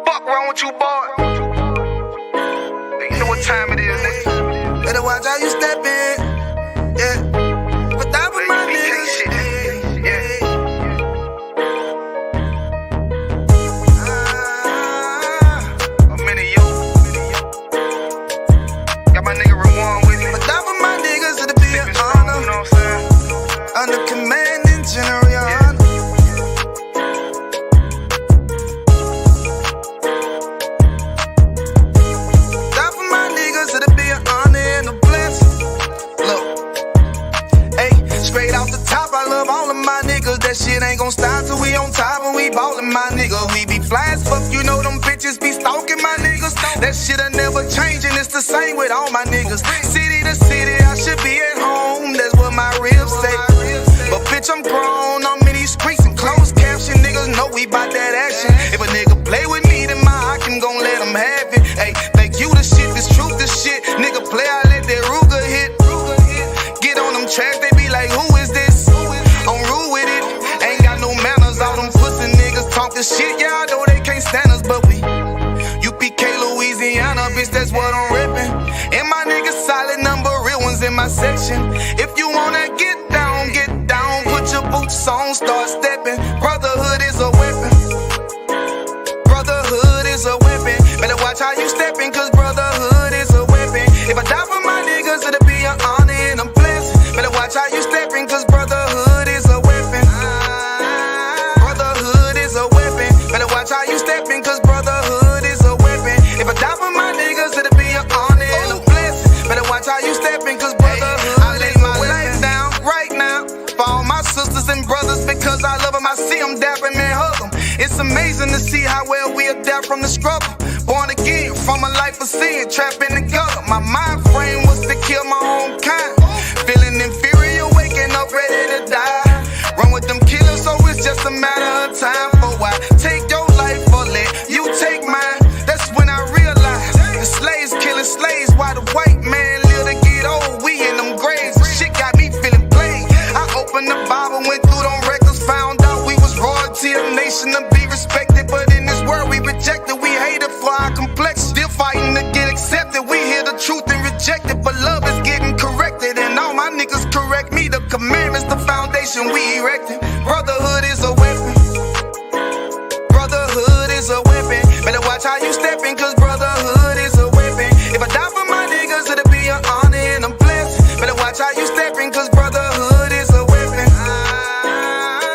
Fuck wrong with you, boy? You know what time it is, nigga. Better watch how you step in. Yeah. But that was my nigga. Yeah. I'm in you. Got my nigga Rewan with me. But that was my niggas, it'll be an honor. You know what I'm saying? Under commanding General Yana. I love all of my niggas, that shit ain't gon' stop till we on top and we ballin', my nigga. We be fly as fuck, you know them bitches be stalking my niggas. That shit'll never change and it's the same with all my niggas. City to city, I should be at home, that's what my ribs say. But bitch, I'm grown, I'm in these streets and closed caption. Niggas know we bout that action. If a nigga play with me, then my Hakim gon' let him have it. Hey, think you the shit, this truth the shit. Nigga play, I let that Ruger hit. Get on them tracks, they be like, who is this? I'm rude with it, ain't got no manners. All them pussy niggas talking shit, yeah, I know they can't stand us, but we UPK, Louisiana, bitch, that's what I'm reppin'. And my niggas solid, number real ones in my section. If you wanna get down, put your boots on, start steppin'. Brotherhood is a weapon. Brotherhood is a weapon. Better watch how you steppin', cause brotherhood is a weapon. If I die for my niggas, it'll be an honor and a blessing. Better watch how you steppin', cause brotherhood is a weapon. Brotherhood is a weapon. Better watch how you steppin', cause brotherhood is a weapon. If I die for my niggas, it'll be an honor and a blessing. Better watch how you steppin', cause brotherhood. I lay my life down right now for all my sisters and brothers, because I love them. I see them dapping and hug them. It's amazing to see how well we adapt from the struggle. Born again from a life of sin, trapped in the gutter. My mind frame was to kill my own kind. Feeling inferior, waking up ready to die. Run with them killers, so it's just a matter of time. For why take your life or let you take mine? That's when I realized the slaves killing slaves while the white man live to get old. We in them graves, the shit got me feeling plain. I opened the Bible, went through them records, found out we was royalty, a nation to be respected. But in this world we rejected, we hated for our complex. Still fighting to get accepted, we hear the truth and reject it. But love is getting corrected, and all my niggas correct me. The commandments, the foundation we erected. Brotherhood is a weapon. Brotherhood is a weapon. Better watch how you steppin', cause brotherhood is a weapon. If I die for my niggas, it'll be an honor and a blessing. Better watch how you steppin', cause brotherhood is a weapon.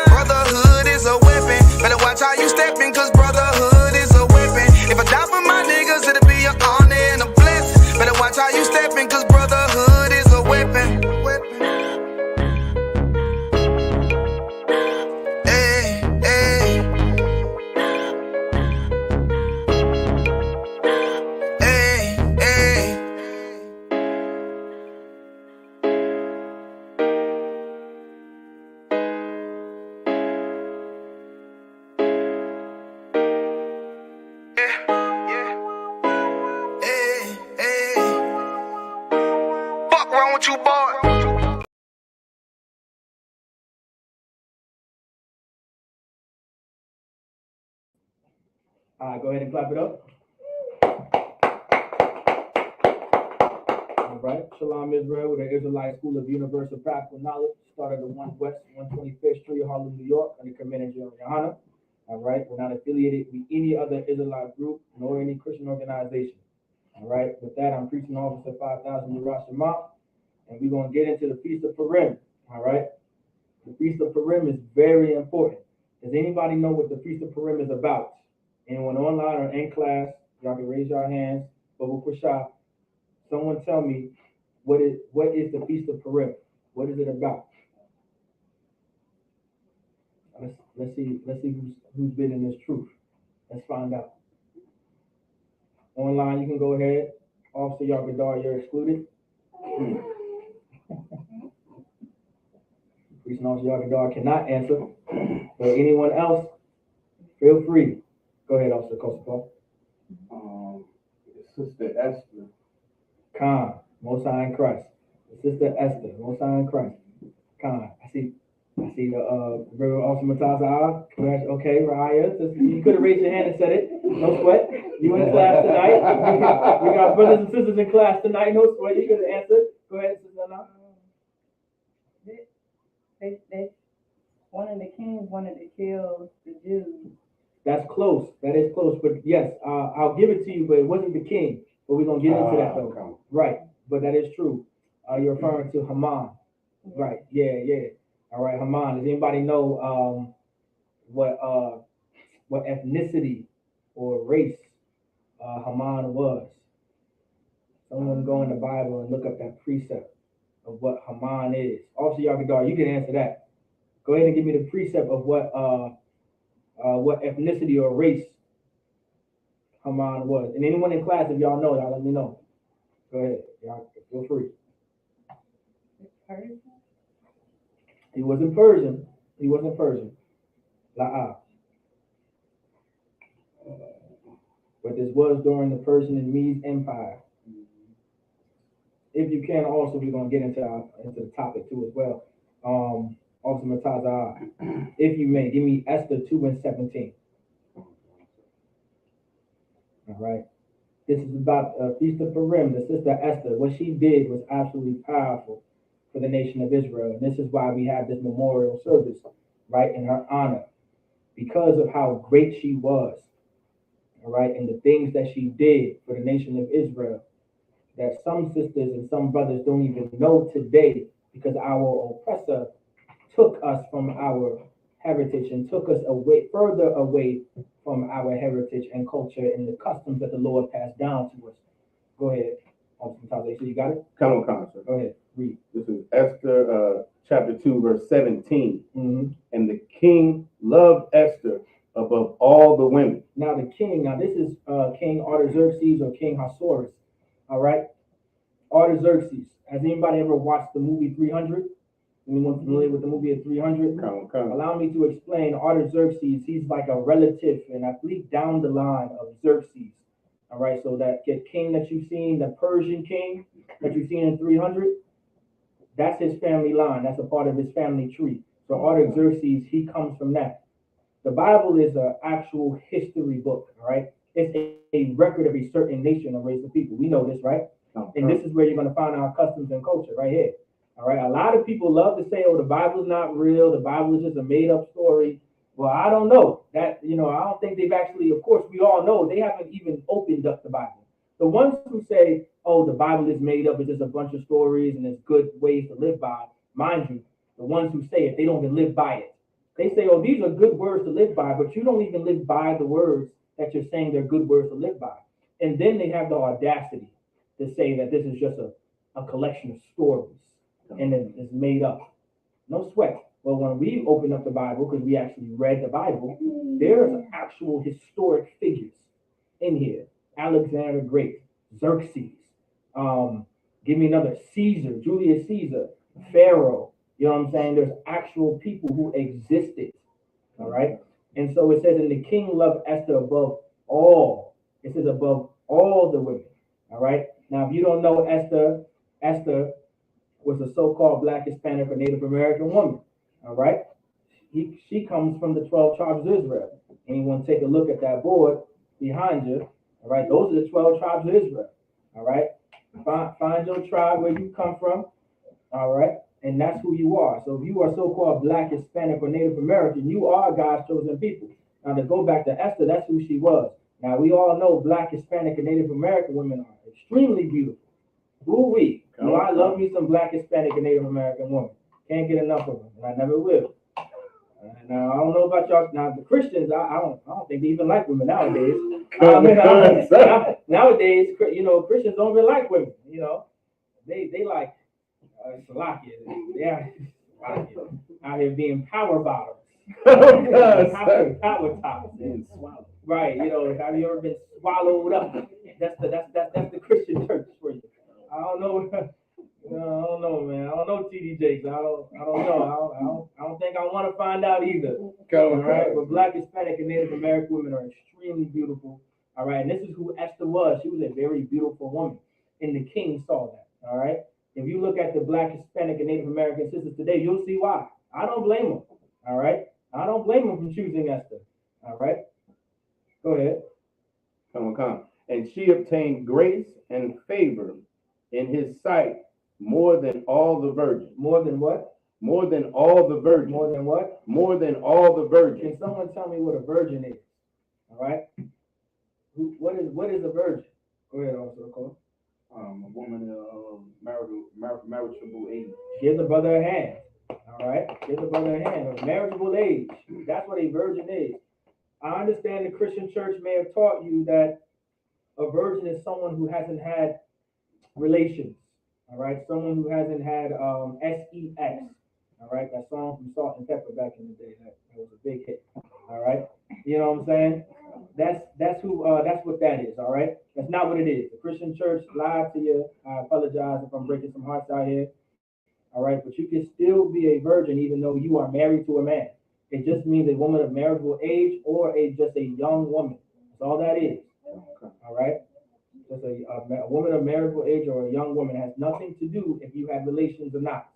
Brotherhood is a weapon. Better watch how you steppin', cause brotherhood is a weapon. If I die for my niggas, it'll be an honor and a blessing. Better watch how you steppin', cause brotherhood is a weapon. Fuck wrong with you, boy? Alright, go ahead and clap it up. Alright, Shalom Israel, with the Israelite School of Universal Practical Knowledge, started at 1 West 125th Street, Harlem, New York, under Commander General Yana. Alright, we're not affiliated with any other Israelite group nor any Christian organization. Alright, with that, I'm preaching Officer 5000 Yerusha Shema, and we're going to get into the Feast of Purim. Alright, the Feast of Purim is very important. Does anybody know what the Feast of Purim is about? Anyone online or in class, y'all can raise your hands. Someone tell me what is the Feast of Purim? What is it about? Let's see who's been in this truth. Let's find out. Online, you can go ahead. Officer Yagadar, you're excluded. Priest Officer Yagadar cannot answer. But anyone else, feel free. Go ahead, Officer Kosapal. Sister Esther. Khan. Most High in Christ. Sister Esther, Most High in Christ. Con. I see the very awesome Mataza. Okay, Raya. You could have raised your hand and said it. No sweat. You in class tonight. We got brothers and sisters in class tonight. No sweat. You could have answered. Go ahead, Sister Anna. They one of the kings wanted to kill the Jews. That's close. That is close. But yes, I'll give it to you, but it wasn't the king. But we're going to get into that though. Okay. Right. But that is true. You're referring to Haman. Right. Yeah. All right, Haman. Does anybody know what ethnicity or race Haman was? Someone go in the Bible and look up that precept of what Haman is. Also, Yakadar, you can answer that. Go ahead and give me the precept of what ethnicity or race Haman was. And anyone in class, if y'all know, y'all let me know. Go ahead. Y'all feel free. Persian? He wasn't Persian. La'ah. But this was during the Persian and Mede Empire. If you can, also we're gonna get into the topic too as well. Also Mataza, if you may, give me Esther 2:17. All right. This is about Feast of Purim, the sister Esther. What she did was absolutely powerful for the nation of Israel. And this is why we have this memorial service, right, in her honor. Because of how great she was, all right, and the things that she did for the nation of Israel, that some sisters and some brothers don't even know today, because our oppressor took us from our heritage and took us further away from our heritage and culture and the customs that the Lord passed down to us. Go ahead. So you got it? Come on, sir. Go ahead. Read. This is Esther chapter 2, verse 17. Mm-hmm. And the king loved Esther above all the women. Now the king, this is King Artaxerxes or King Ahasuerus. All right? Artaxerxes. Has anybody ever watched the movie 300? Anyone familiar with the movie of 300? Come. Allow me to explain. Artaxerxes, he's like a relative, and I believe down the line of Xerxes. All right, so that king that you've seen, the Persian king that you've seen in 300, that's his family line. That's a part of his family tree. So Artaxerxes, he comes from that. The Bible is an actual history book, all right? It's a record of a certain nation or race of people. We know this, right? And this is where you're going to find our customs and culture right here. All right, a lot of people love to say, oh, the Bible's not real. The Bible is just a made-up story. Well, I don't know. I don't think they've actually, of course, we all know they haven't even opened up the Bible. The ones who say, oh, the Bible is made up, it's just a bunch of stories and it's good ways to live by, mind you, the ones who say it, they don't even live by it. They say, oh, these are good words to live by, but you don't even live by the words that you're saying they're good words to live by. And then they have the audacity to say that this is just a collection of stories and it's made up. No sweat. Well, when we open up the Bible, because we actually read the Bible, there's actual historic figures in here. Alexander the Great, Xerxes, give me another, Caesar, Julius Caesar, Pharaoh. You know what I'm saying? There's actual people who existed. All right. And so it says, and the king loved Esther above all. It says above all the women. All right. Now, if you don't know Esther was a so-called Black, Hispanic, or Native American woman. All right. She comes from the 12 tribes of Israel. Anyone take a look at that board behind you. All right. Those are the 12 tribes of Israel. All right. Find your tribe where you come from. All right. And that's who you are. So if you are so-called Black, Hispanic, or Native American, you are God's chosen people. Now, to go back to Esther, that's who she was. Now, we all know Black, Hispanic, and Native American women are extremely beautiful. Woo-wee. I love me some Black, Hispanic, and Native American women. Can't get enough of them, and I never will. Now, I don't know about y'all. Now, the Christians, I don't think they even like women nowadays. Nowadays, Christians don't even like women. They like Salakia. Yeah, out here being power bottoms. Power tops and swallowed. Right, have you ever been swallowed up? That's the Christian church for you. I don't know, man. I don't know TD Jakes. I don't know. I don't think I want to find out either. All right, but Black, Hispanic, and Native American women are extremely beautiful. All right, and this is who Esther was. She was a very beautiful woman, and the king saw that. All right. If you look at the Black, Hispanic, and Native American sisters today, you'll see why. I don't blame them. All right. I don't blame them for choosing Esther. All right. Go ahead. Come. And she obtained grace and favor in his sight more than all the virgins. More than what? More than all the virgins. More than what? More than all the virgins. Can someone tell me what a virgin is? All right. What is a virgin? Go ahead, Officer Cole. A woman of marriageable age. Give the brother a hand. All right. Give the brother a hand. Of marriageable age. That's what a virgin is. I understand the Christian church may have taught you that a virgin is someone who hasn't had relations. All right. Someone who hasn't had sex. All right. That song from Salt and Pepper back in the day. That was a big hit. All right. You know what I'm saying? That's what that is. All right. That's not what it is. The Christian church lied to you. I apologize if I'm breaking some hearts out here. All right. But you can still be a virgin even though you are married to a man. It just means a woman of marriageable age or just a young woman. That's all that is. All right. Just a woman of marriageable age or a young woman. It has nothing to do if you have relations or not.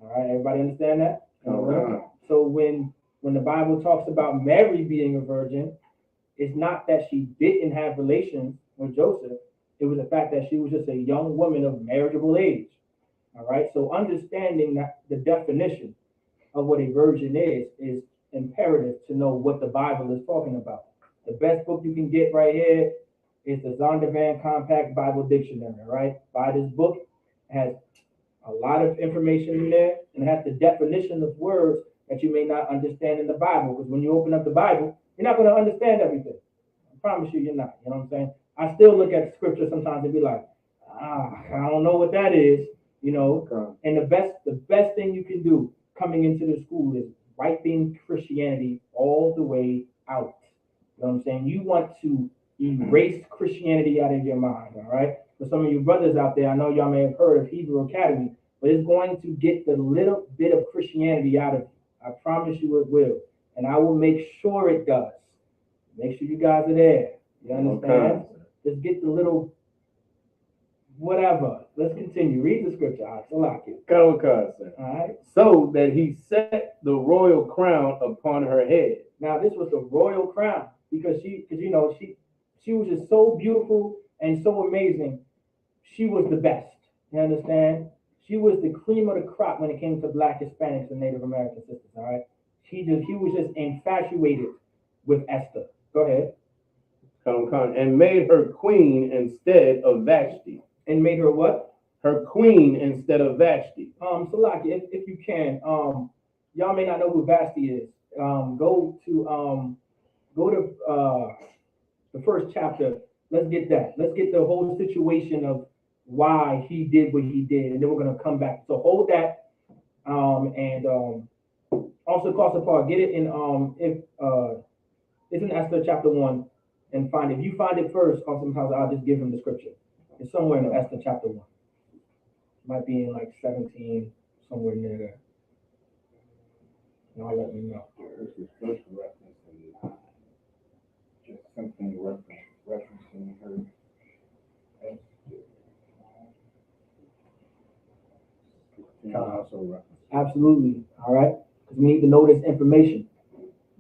All right. Everybody understand that? Okay. So when the Bible talks about Mary being a virgin, it's not that she didn't have relations with Joseph. It was the fact that she was just a young woman of marriageable age. All right. So understanding that the definition of what a virgin is imperative to know what the Bible is talking about. The best book you can get right here is the Zondervan Compact Bible Dictionary. All right. Buy this book. It has a lot of information in there and it has the definition of words that you may not understand in the Bible. Because when you open up the Bible, you're not going to understand everything. I promise you're not. You know what I'm saying? I still look at scripture sometimes and be like, I don't know what that is, you know. Okay. And the best thing you can do coming into the school is wiping Christianity all the way out. You know what I'm saying? You want to erase Christianity out of your mind, all right? For some of you brothers out there, I know y'all may have heard of Hebrew Academy, but it's going to get the little bit of Christianity out of you. I promise you it will. And I will make sure it does. Make sure you guys are there. You understand? Okay. Just get the little whatever. Let's continue. Read the scripture. I like it. All right. So that he set the royal crown upon her head. Now this was the royal crown because she was just so beautiful and so amazing. She was the best. You understand? She was the cream of the crop when it came to Black, Hispanics, and Native American sisters. All right. He was just infatuated with Esther. Go ahead. And made her queen instead of Vashti. And made her what? Her queen instead of Vashti. Salaki, if you can, y'all may not know who Vashti is. Go to the first chapter. Let's get that. Let's get the whole situation of why he did what he did, and then we're gonna come back. So hold that. Also, Pastor Paul, get it in it's in Esther chapter 1, and find it. If you find it first, sometimes I'll just give him the scripture. It's somewhere in Esther chapter 1. Might be in like 17, somewhere near there. And I'll let me know. This is first reference in just something referencing her. Also reference. Absolutely. All right. Because we need to know this information.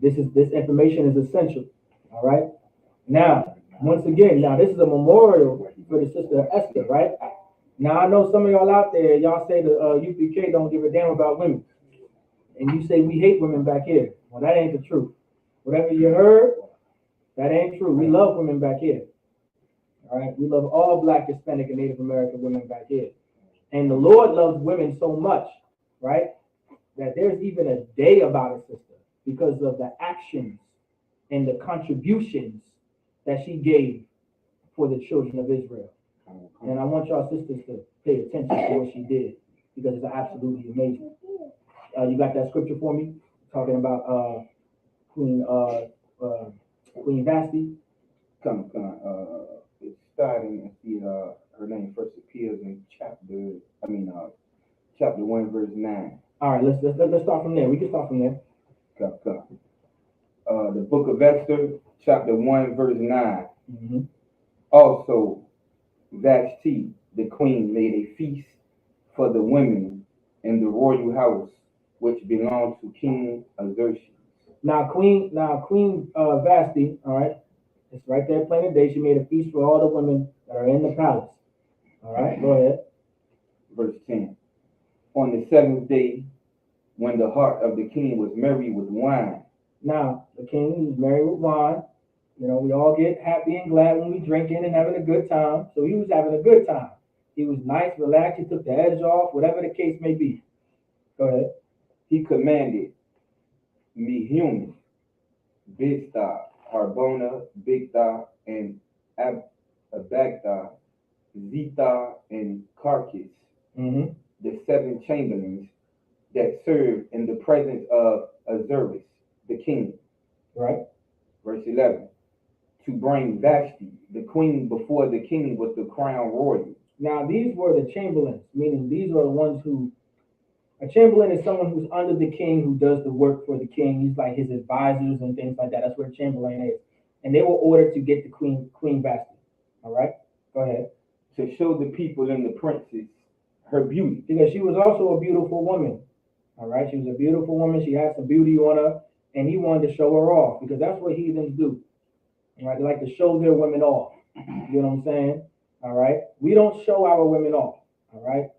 This information is essential. All right. Now, once again, this is a memorial for the sister Esther, right? Now I know some of y'all out there, y'all say the UPK don't give a damn about women, and you say we hate women back here. Well, that ain't the truth. Whatever you heard, that ain't true. We love women back here. All right. We love all Black, Hispanic, and Native American women back here. And the Lord loves women so much, right, that there's even a day about it, sister, because of the actions and the contributions that she gave for the children of Israel. And I want y'all sisters to pay attention to what she did because it's absolutely amazing. You got that scripture for me? Talking about Queen Vashti? It's starting and her name first appears in chapter 1, verse 9. All right, let's start from there. We can start from there. The book of Esther, chapter 1, verse 9. Mm-hmm. Also, Vashti, the queen made a feast for the women in the royal house, which belonged to King Xerxes. Queen Vashti, all right, it's right there plain and day. She made a feast for all the women that are in the palace. All right, go ahead. Verse 10. On the seventh day, when the heart of the king was merry with wine. Now, the king was merry with wine. You know, we all get happy and glad when we drinking and having a good time. So he was having a good time. He was nice, relaxed. He took the edge off, whatever the case may be. Go ahead. He commanded Mehum, Bigtha, Harbona, Bigtha, and Abagtha, Zitha, and Carcass, Mm-hmm. the seven chamberlains that served in the presence of Xerxes, the king. Right. Verse 11. To bring Vashti, the queen, before the king with the crown royal. Now, these were the chamberlains, meaning these are the ones who, a chamberlain is someone who's under the king who does the work for the king. He's like his advisors and things like that. That's what a chamberlain is. And they were ordered to get the Queen Vashti. All right, go ahead. To show the people and the princes her beauty. Because she was also a beautiful woman. All right, she was a beautiful woman. She had some beauty on her, and he wanted to show her off because that's what heathens do. All right, they like to show their women off. You know what I'm saying? All right, we don't show our women off. All right,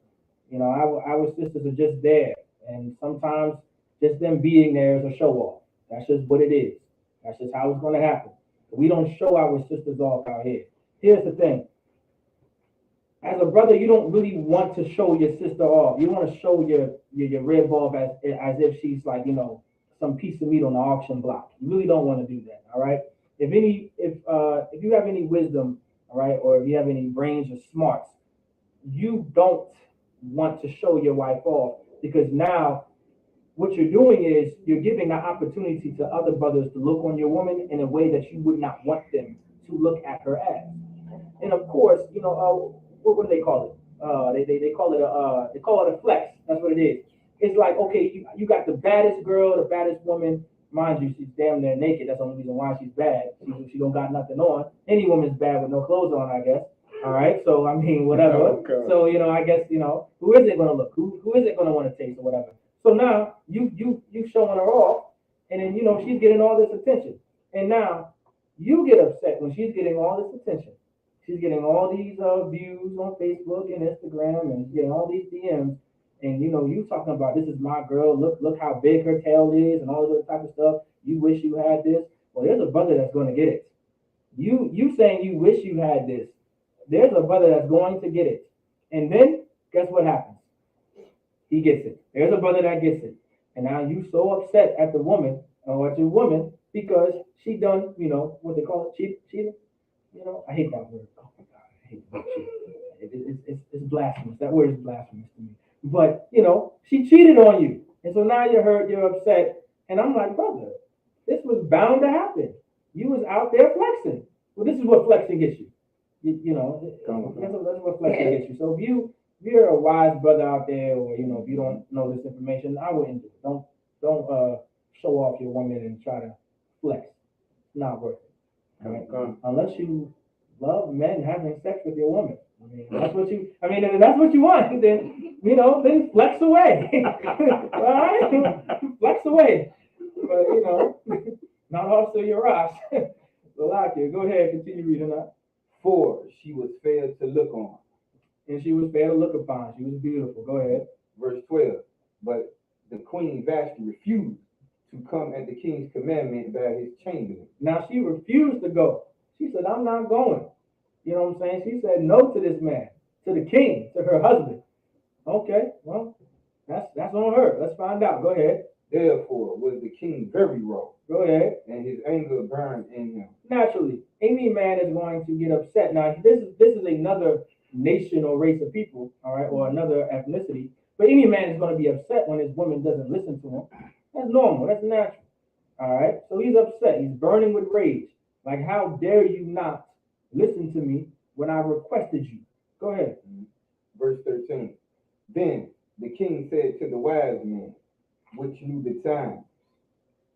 you know, our sisters are just there, and sometimes just them being there is a show off. That's just what it is. That's just how it's going to happen. We don't show our sisters off out here. Here's the thing. As a brother, you don't really want to show your sister off. You want to show your red bulb as if she's like, you know, some piece of meat on the auction block. You really don't want to do that. All right. If you have any wisdom, all right, or if you have any brains or smarts, you don't want to show your wife off because now what you're doing is you're giving the opportunity to other brothers to look on your woman in a way that you would not want them to look at her as. And of course, you know, what do they call it? They call it a flex. That's what it is. It's like, okay, you got the baddest girl, the baddest woman. Mind you, she's damn near naked. That's the only reason why she's bad. She don't got nothing on. Any woman's bad with no clothes on, I guess. All right. So I mean, whatever. Okay. So you know, I guess you know, who is it gonna look? Who is it gonna want to taste or whatever? So now you showing her off, and then you know she's getting all this attention, and now you get upset when she's getting all this attention. She's getting all these views on Facebook and Instagram, and getting all these DMs. And you know, you talking about this is my girl. Look how big her tail is, and all this type of stuff. You wish you had this. Well, there's a brother that's going to get it. You saying you wish you had this. There's a brother that's going to get it. And then guess what happens? He gets it. There's a brother that gets it. And now you so upset at the woman or at your woman because she done, you know, what they call it, cheating. You know, I hate that word. Oh my God, I hate that word. It's blasphemous. That word is blasphemous to me. But, you know, she cheated on you. And so now you're hurt, you're upset. And I'm like, brother, this was bound to happen. You was out there flexing. Well, this is what flexing gets you. You know, that's what flexing gets you. So if you're a wise brother out there, or, you know, if you don't know this information, I wouldn't do it. Don't show off your woman and try to flex. It's not worth it. Right? Unless you love men having sex with your woman. I mean, if that's what you want, then, you know, then flex away. All right? Flex away. But, you know, not also your ass. So, like it. Go ahead, continue reading that. For she was fair to look on. And she was fair to look upon. She was beautiful. Go ahead. Verse 12. But the queen Vashti refused to come at the king's commandment by his chamberlain. Now, she refused to go. She said, I'm not going. You know what I'm saying? She said no to this man, to the king, to her husband. Okay, well, that's on her. Let's find out. Go ahead. Therefore was the king very wroth. Go ahead. And his anger burned in him. Naturally, any man is going to get upset. Now, this is another nation or race of people, all right, or another ethnicity. But any man is going to be upset when his woman doesn't listen to him. That's normal. That's natural. All right. So he's upset. He's burning with rage. Like, how dare you not listen to me when I requested you? Go ahead. Verse 13. Then the king said to the wise men, which knew the time.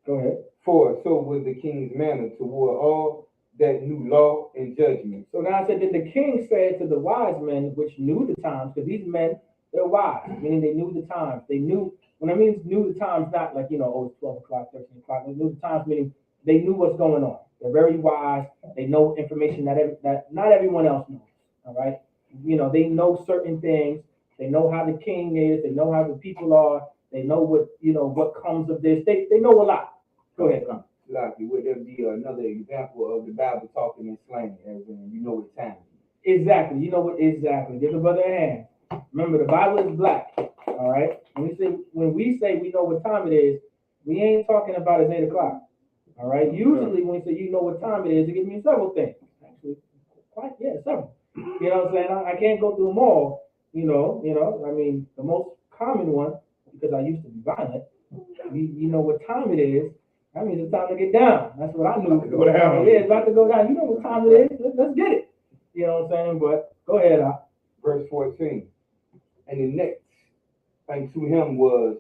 Go ahead. For so was the king's manner toward all that knew law and judgment. So now I said, then the king said to the wise men, which knew the times, because these men, they're wise, meaning they knew the times. They knew, when I mean knew the times, not like, oh, it's 12 o'clock, 13 o'clock. They knew the times, meaning they knew what's going on. They're very wise. They know information that not everyone else knows, all right? They know certain things. They know how the king is. They know how the people are. They know what comes of this. They know a lot. Go ahead. Lucky, would there be another example of the Bible talking in slang, as in you know what time it Exactly. You know what? Exactly. Give the brother a hand. Remember, the Bible is black. All right. When we say we know what time it is, we ain't talking about it's 8 o'clock. All right. Usually, when we say you know what time it is, it gives me several things. Actually, several. You know what I'm saying? I can't go through them all. I mean, the most common one, because I used to be violent. You know what time it is. That means it's time to get down. That's what I knew. Go down. Yeah, it's about to go down. You know what time it is. Let's get it. You know what I'm saying? But go ahead, Al. Verse 14. And the next unto him was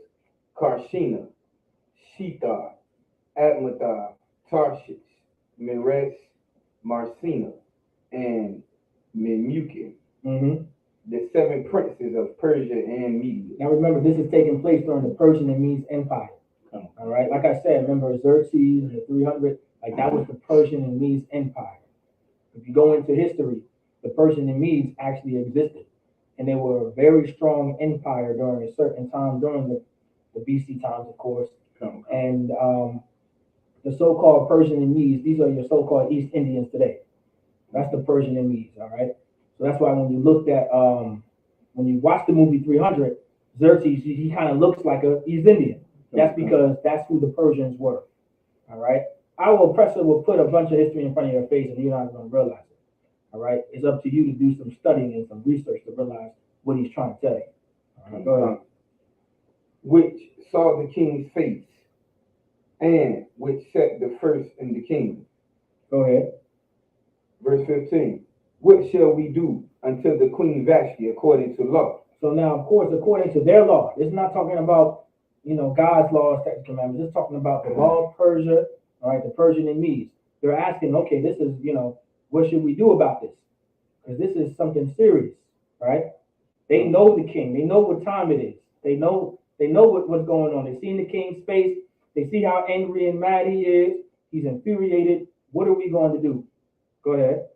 Karshina, Shethar, Admathar, Tarshish, Meres, Marcina, and Memucan, the 7 princes of Persia and Media. Now remember, this is taking place during the Persian and Medes Empire. All right, like I said, remember Xerxes and the 300, like that was the Persian and Medes Empire. If you go into history, the Persian and Medes actually existed, and they were a very strong empire during a certain time, during the BC times, of course. And the so-called Persian and Medes, these are your so-called East Indians today. That's the Persian and Medes, all right? So that's why when you looked at, when you watch the movie 300, Xerxes, he kind of looks like a East Indian. That's because that's who the Persians were, all right? Our oppressor will put a bunch of history in front of your face and you're not going to realize it, all right? It's up to you to do some studying and some research to realize what he's trying to tell you. All right, go ahead. Which saw the king's face, and which set the first in the kingdom. Go ahead. Verse 15. What shall we do unto the queen Vashti according to law? So now, of course, according to their law, it's not talking about, God's laws, statutes, commandments. It's talking about the law of Persia, all right, the Persian and Medes. They're asking, okay, this is, what should we do about this? Because this is something serious, right? They know the king. They know what time it is. They know what's going on. They've seen the king's face. They see how angry and mad he is. He's infuriated. What are we going to do? Go ahead.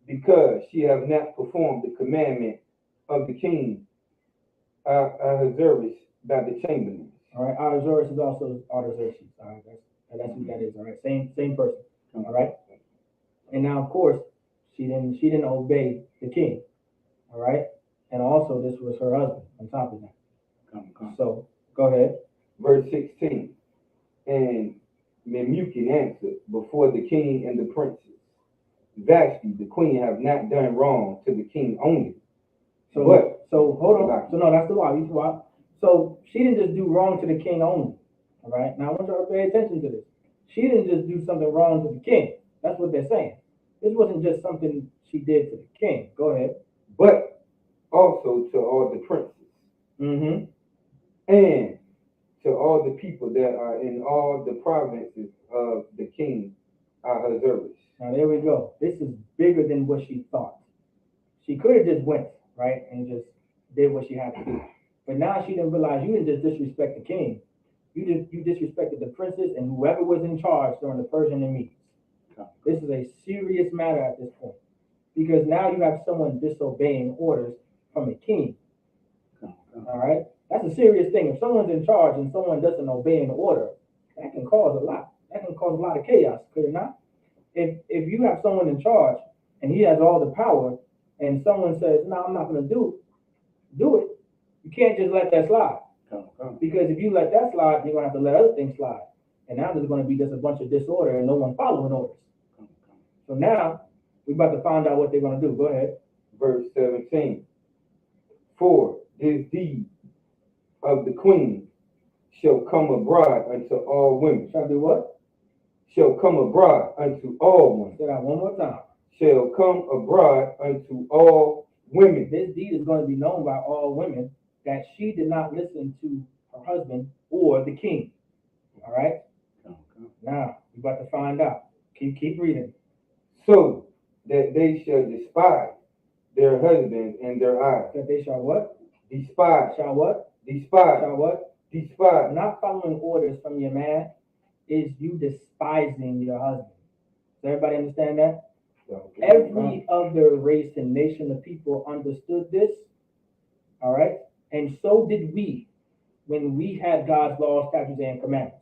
Because she have not performed the commandment of the king Ahasuerus by the chamberlains. All right, Ahasuerus is also Artaxerxes. All right, that's who that is. All right, same person. All right, and now of course she didn't obey the king. All right, and also this was her husband on top of that. So go ahead. Verse 16. And Memucan answered before the king and the princes, Vashti, the queen, have not done wrong to the king only. So hold on. So no, that's the lie. So she didn't just do wrong to the king only. All right. Now I want y'all to pay attention to this. She didn't just do something wrong to the king. That's what they're saying. This wasn't just something she did to the king. Go ahead. But also to all the princes. And to all the people that are in all the provinces of the king Ahasuerus. Now there we go. This is bigger than what she thought. She could have just went, right, and just did what she had to do. But now she didn't realize you didn't just disrespect the king. You disrespected the princes and whoever was in charge during the Persian and Medes. This is a serious matter at this point. Because now you have someone disobeying orders from a king. All right? That's a serious thing. If someone's in charge and someone doesn't obey an order, that can cause a lot. That can cause a lot of chaos, could it not? If you have someone in charge and he has all the power and someone says, no, I'm not going to do it, you can't just let that slide. Because if you let that slide, you're going to have to let other things slide. And now there's going to be just a bunch of disorder and no one following orders. So now we're about to find out what they're going to do. Go ahead. Verse 17. For this deed of the queen shall come abroad unto all women. Shall do what? Shall come abroad unto all women. Say that one more time. Shall come abroad unto all women. This deed is going to be known by all women that she did not listen to her husband or the king. All right? Now, we're about to find out. Keep reading. so that they shall despise their husbands in their eyes. That they shall what? Despise. Shall what? Despise. Shall what? Despise. Not following orders from your man is you despising your husband. Does everybody understand that? Every other race and nation of people understood this, all right? And so did we when we had God's laws, statutes, and commandments.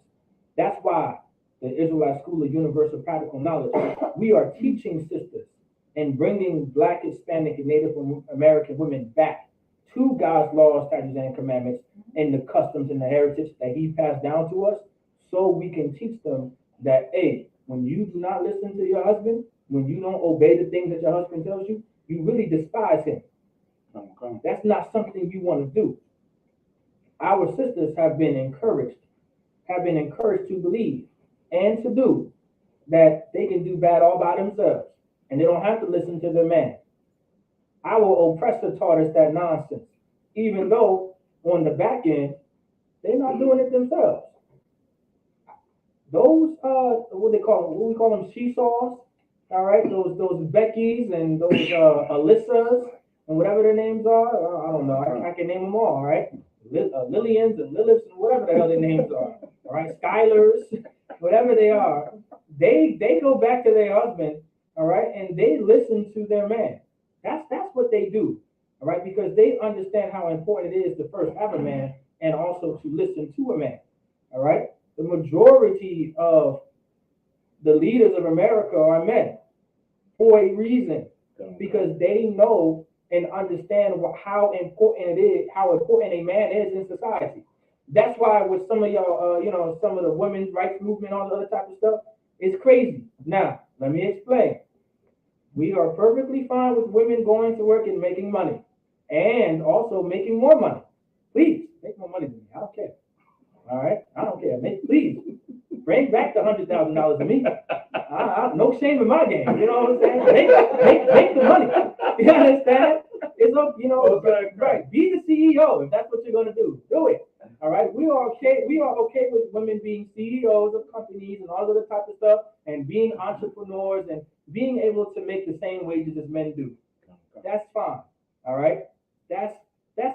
That's why the Israelite School of Universal Practical Knowledge, we are teaching sisters and bringing Black, Hispanic, and Native American women back to God's laws, statutes, and commandments, and the customs and the heritage that He passed down to us, so we can teach them that, hey, when you do not listen to your husband, when you don't obey the things that your husband tells you, you really despise him. That's not something you want to do. Our sisters have been encouraged to believe and to do that they can do bad all by themselves, and they don't have to listen to their man. Our oppressor taught us that nonsense, even though on the back end, they're not doing it themselves. Those what we call them she-saws, all right, those Beckys and those Alyssas and whatever their names are, I don't know, I can name them all right? Lillians and Liliths and whatever the hell their names are, all right, Skylers, whatever they are, they go back to their husband, all right, and they listen to their man. That's what they do, all right, because they understand how important it is to first have a man and also to listen to a man, all right. The majority of the leaders of America are men for a reason, because they know and understand how important it is, how important a man is in society. That's why with some of y'all, some of the women's rights movement, all the other type of stuff, it's crazy. Now, let me explain. We are perfectly fine with women going to work and making money, and also making more money. Please, make more money than me. I don't care. All right? I don't care. Please, bring back the $100,000 to me. No shame in my game. You know what I'm saying? Make the money. You understand? It's right. Be the CEO if that's what you're gonna do. Do it. All right. We are okay. We are okay with women being CEOs of companies and all other type of stuff, and being entrepreneurs and being able to make the same wages as men do. That's fine. All right. That's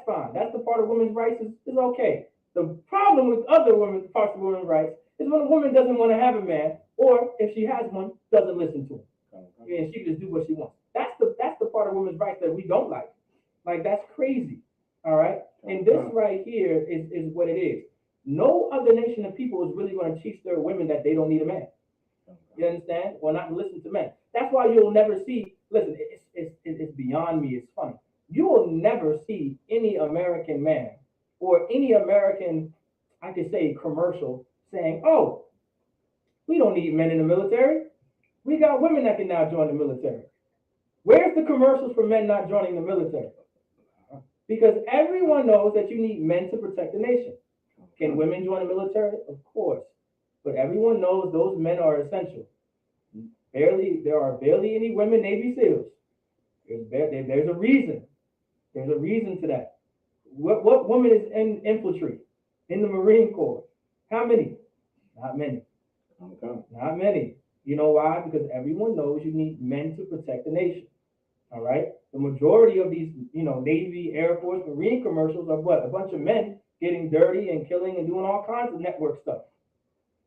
fine. That's the part of women's rights is okay. The problem with other women's parts of women's rights is when a woman doesn't want to have a man, or if she has one, doesn't listen to him, and she can just do what she wants. That's the part of women's rights that we don't like. Like, that's crazy. All right. And this right here is what it is. No other nation of people is really going to teach their women that they don't need a man. You understand? Or not to listen to men. That's why you'll never see. Listen, it's beyond me. It's funny. You will never see any American man or any American, I could say, commercial saying, "Oh, we don't need men in the military. We got women that can now join the military." Where's the commercials for men not joining the military? Because everyone knows that you need men to protect the nation. Can women join the military? Of course. But everyone knows those men are essential. There are barely any women Navy SEALs. There's a reason. There's a reason to that. What woman is in infantry in the Marine Corps? How many? Not many. Okay. Not many. You know why? Because everyone knows you need men to protect the nation. All right. The majority of these, Navy, Air Force, Marine commercials are what? A bunch of men getting dirty and killing and doing all kinds of network stuff.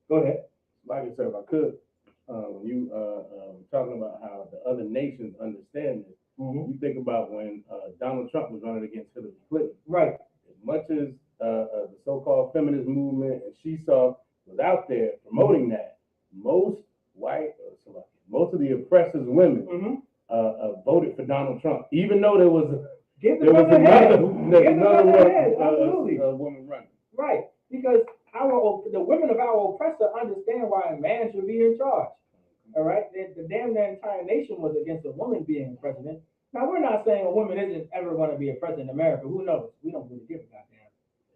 Go ahead. Like I said, if I could, you talking about how the other nations understand this. Mm-hmm. You think about when Donald Trump was running against Hillary Clinton. Right. As much as the so-called feminist movement and she saw was out there promoting that, most of the oppressors women voted for Donald Trump, even though there was another woman running. Right, because the women of our oppressor understand why a man should be in charge. All right, the entire nation was against a woman being president. Now, we're not saying a woman isn't ever going to be a president in America. Who knows? We don't really give a goddamn.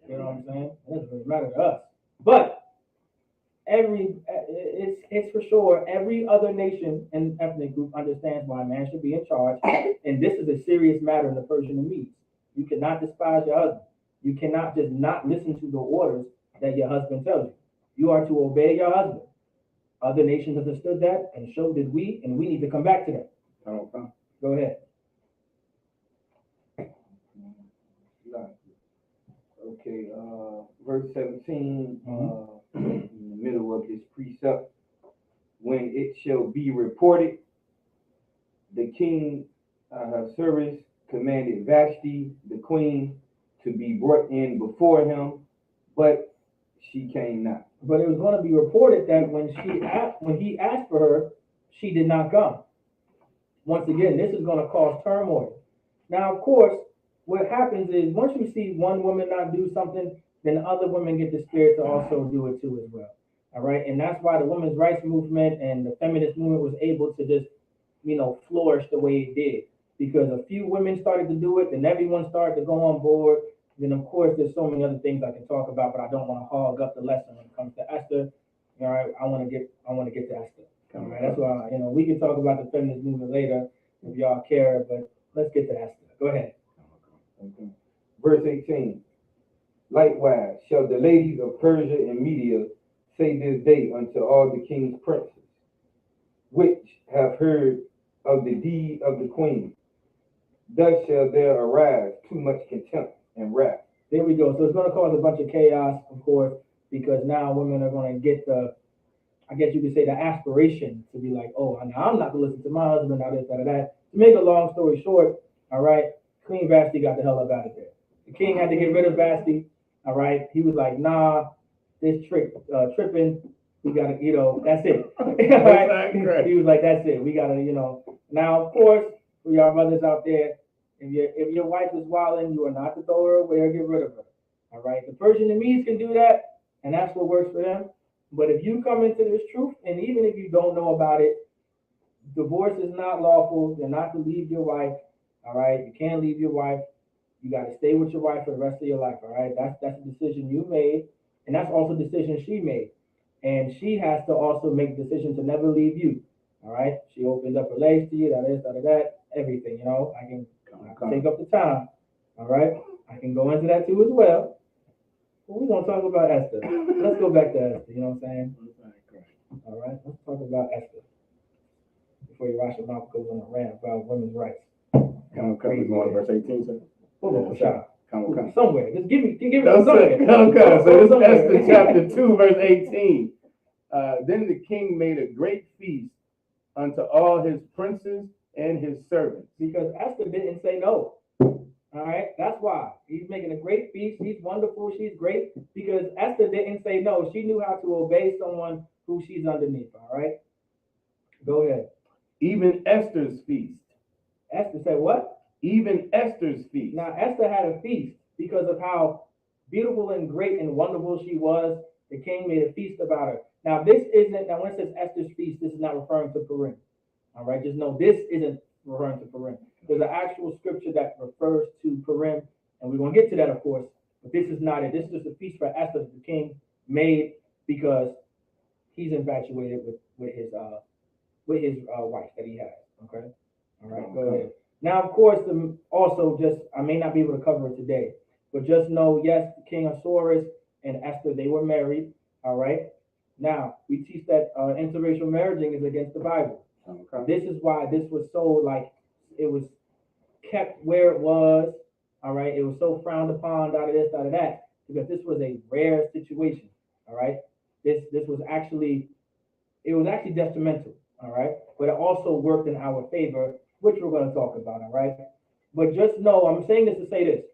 You know what I'm saying? It doesn't really matter to us. But it's for sure every other nation and ethnic group understands why a man should be in charge, and this is a serious matter in the Persian and Medes. You cannot despise your husband. You cannot just not listen to the orders that your husband tells you. You are to obey your husband Other nations understood that, and so did we, and we need to come back to that. Okay. Go ahead. Okay, verse 17, in the middle of this precept, when it shall be reported, the king, her service, commanded Vashti, the queen, to be brought in before him, but she came not. But it was going to be reported that when he asked for her, she did not come. Once again, this is going to cause turmoil. Now, of course, what happens is once you see one woman not do something, then other women get the spirit to also do it too as well. All right, and that's why the women's rights movement and the feminist movement was able to just, flourish the way it did, because a few women started to do it, then everyone started to go on board. Then of course, there's so many other things I can talk about, but I don't want to hog up the lesson when it comes to Esther. All right, I want to get to Esther. All right, that's why we can talk about the feminist movement later if y'all care, but let's get to Esther. Go ahead. Okay. Verse 18. Likewise shall the ladies of Persia and Media say this day unto all the king's princes, which have heard of the deed of the queen. Thus shall there arise too much contempt and wrath. There we go. So it's going to cause a bunch of chaos, of course, because now women are going to get I guess you could say, the aspiration to be like, oh, now I'm not going to listen to my husband, now this, that. To make a long story short, all right, Queen Vashti got the hell up out of there. The king had to get rid of Vashti, all right? He was like, nah, this tripping, we got to, that's it. Right? He was like, that's it. We got to, Now, of course, for y'all brothers out there, if your wife is wilding, you are not to throw her away or get rid of her, all right? The Persian and Medes can do that, and that's what works for them. But if you come into this truth, and even if you don't know about it, divorce is not lawful. You're not to leave your wife, all right? You can't leave your wife. You got to stay with your wife for the rest of your life, all right? That's a decision you made, and that's also a decision she made. And she has to also make the decision to never leave you, all right? She opened up her legs to you, that, everything, I can take up the time, all right? I can go into that too as well. But we're going to talk about Esther. Let's go back to Esther, you know what I'm saying? All right, let's talk about Esther. Before you wash your mouth goes on a rant about women's rights. Come on, verse 18, sir. Somewhere. Just give me no, somewhere. So this is Esther chapter 2, verse 18. Then the king made a great feast unto all his princes and his servants. Because Esther didn't say no. All right, that's why. He's making a great feast. She's wonderful. She's great. Because Esther didn't say no. She knew how to obey someone who she's underneath. All right? Go ahead. Even Esther's feast. Esther said what? Even Esther's feast. Now, Esther had a feast because of how beautiful and great and wonderful she was. The king made a feast about her. Now, when it says Esther's feast, this is not referring to Purim. All right? Just know this isn't referring to Purim. There's an actual scripture that refers to Purim, and we're going to get to that, of course, but this is not it. This is just a feast for Esther that the king made because he's infatuated with his wife that he has. Okay? All right, go ahead. Now, of course, I may not be able to cover it today, but just know, yes, King Ahasuerus and Esther, they were married. All right? Now, we teach that interracial marrying is against the Bible. Okay. This is why this was so, it was kept where it was, all right? It was so frowned upon, that, because this was a rare situation, all right? This was actually detrimental, all right? But it also worked in our favor, which we're going to talk about, all right? But just know, I'm saying this to say this,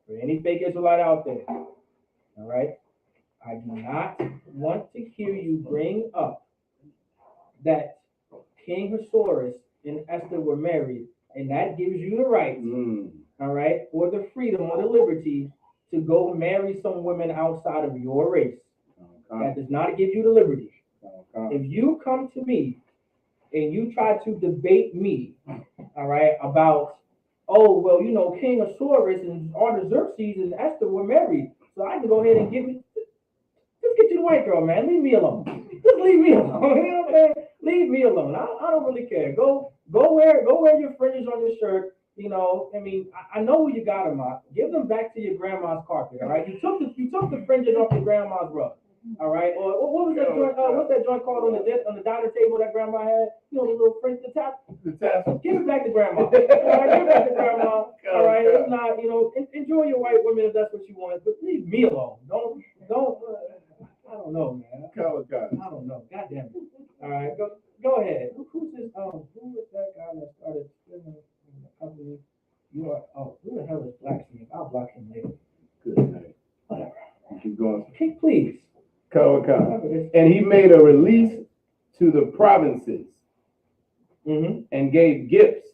for any fake Israelite out there, all right? I do not want to hear you bring up that King Ahasuerus and Esther were married, and that gives you the right, all right, or the freedom or the liberty to go marry some women outside of your race. That does not give you the liberty. If you come to me and you try to debate me, all right, about, King Ahasuerus and Artaxerxes and Esther were married, so I can go ahead and just get you the white girl, man. Leave me alone. Just leave me alone. You know what I'm saying? Leave me alone. I don't really care. Go wear your fringes on your shirt. I know where you got them at. Give them back to your grandma's carpet. All right. You took the fringes off your grandma's rug. All right. Or what was that joint? What's that joint called on the diner table that grandma had? You know, the little French the tassel. Give it back to grandma. All right, give it back to grandma. All right. It's not, you know, enjoy your white women if that's what you want, but leave me alone. Don't. I don't know, man. I don't know. God damn it. All right. Go ahead. Who's this? Who is that guy that started stealing from the company? You are. Oh, who the hell is Blacksmith? I'll block him later. Good night. Whatever. Keep going. Okay, please. And he made a release to the provinces and gave gifts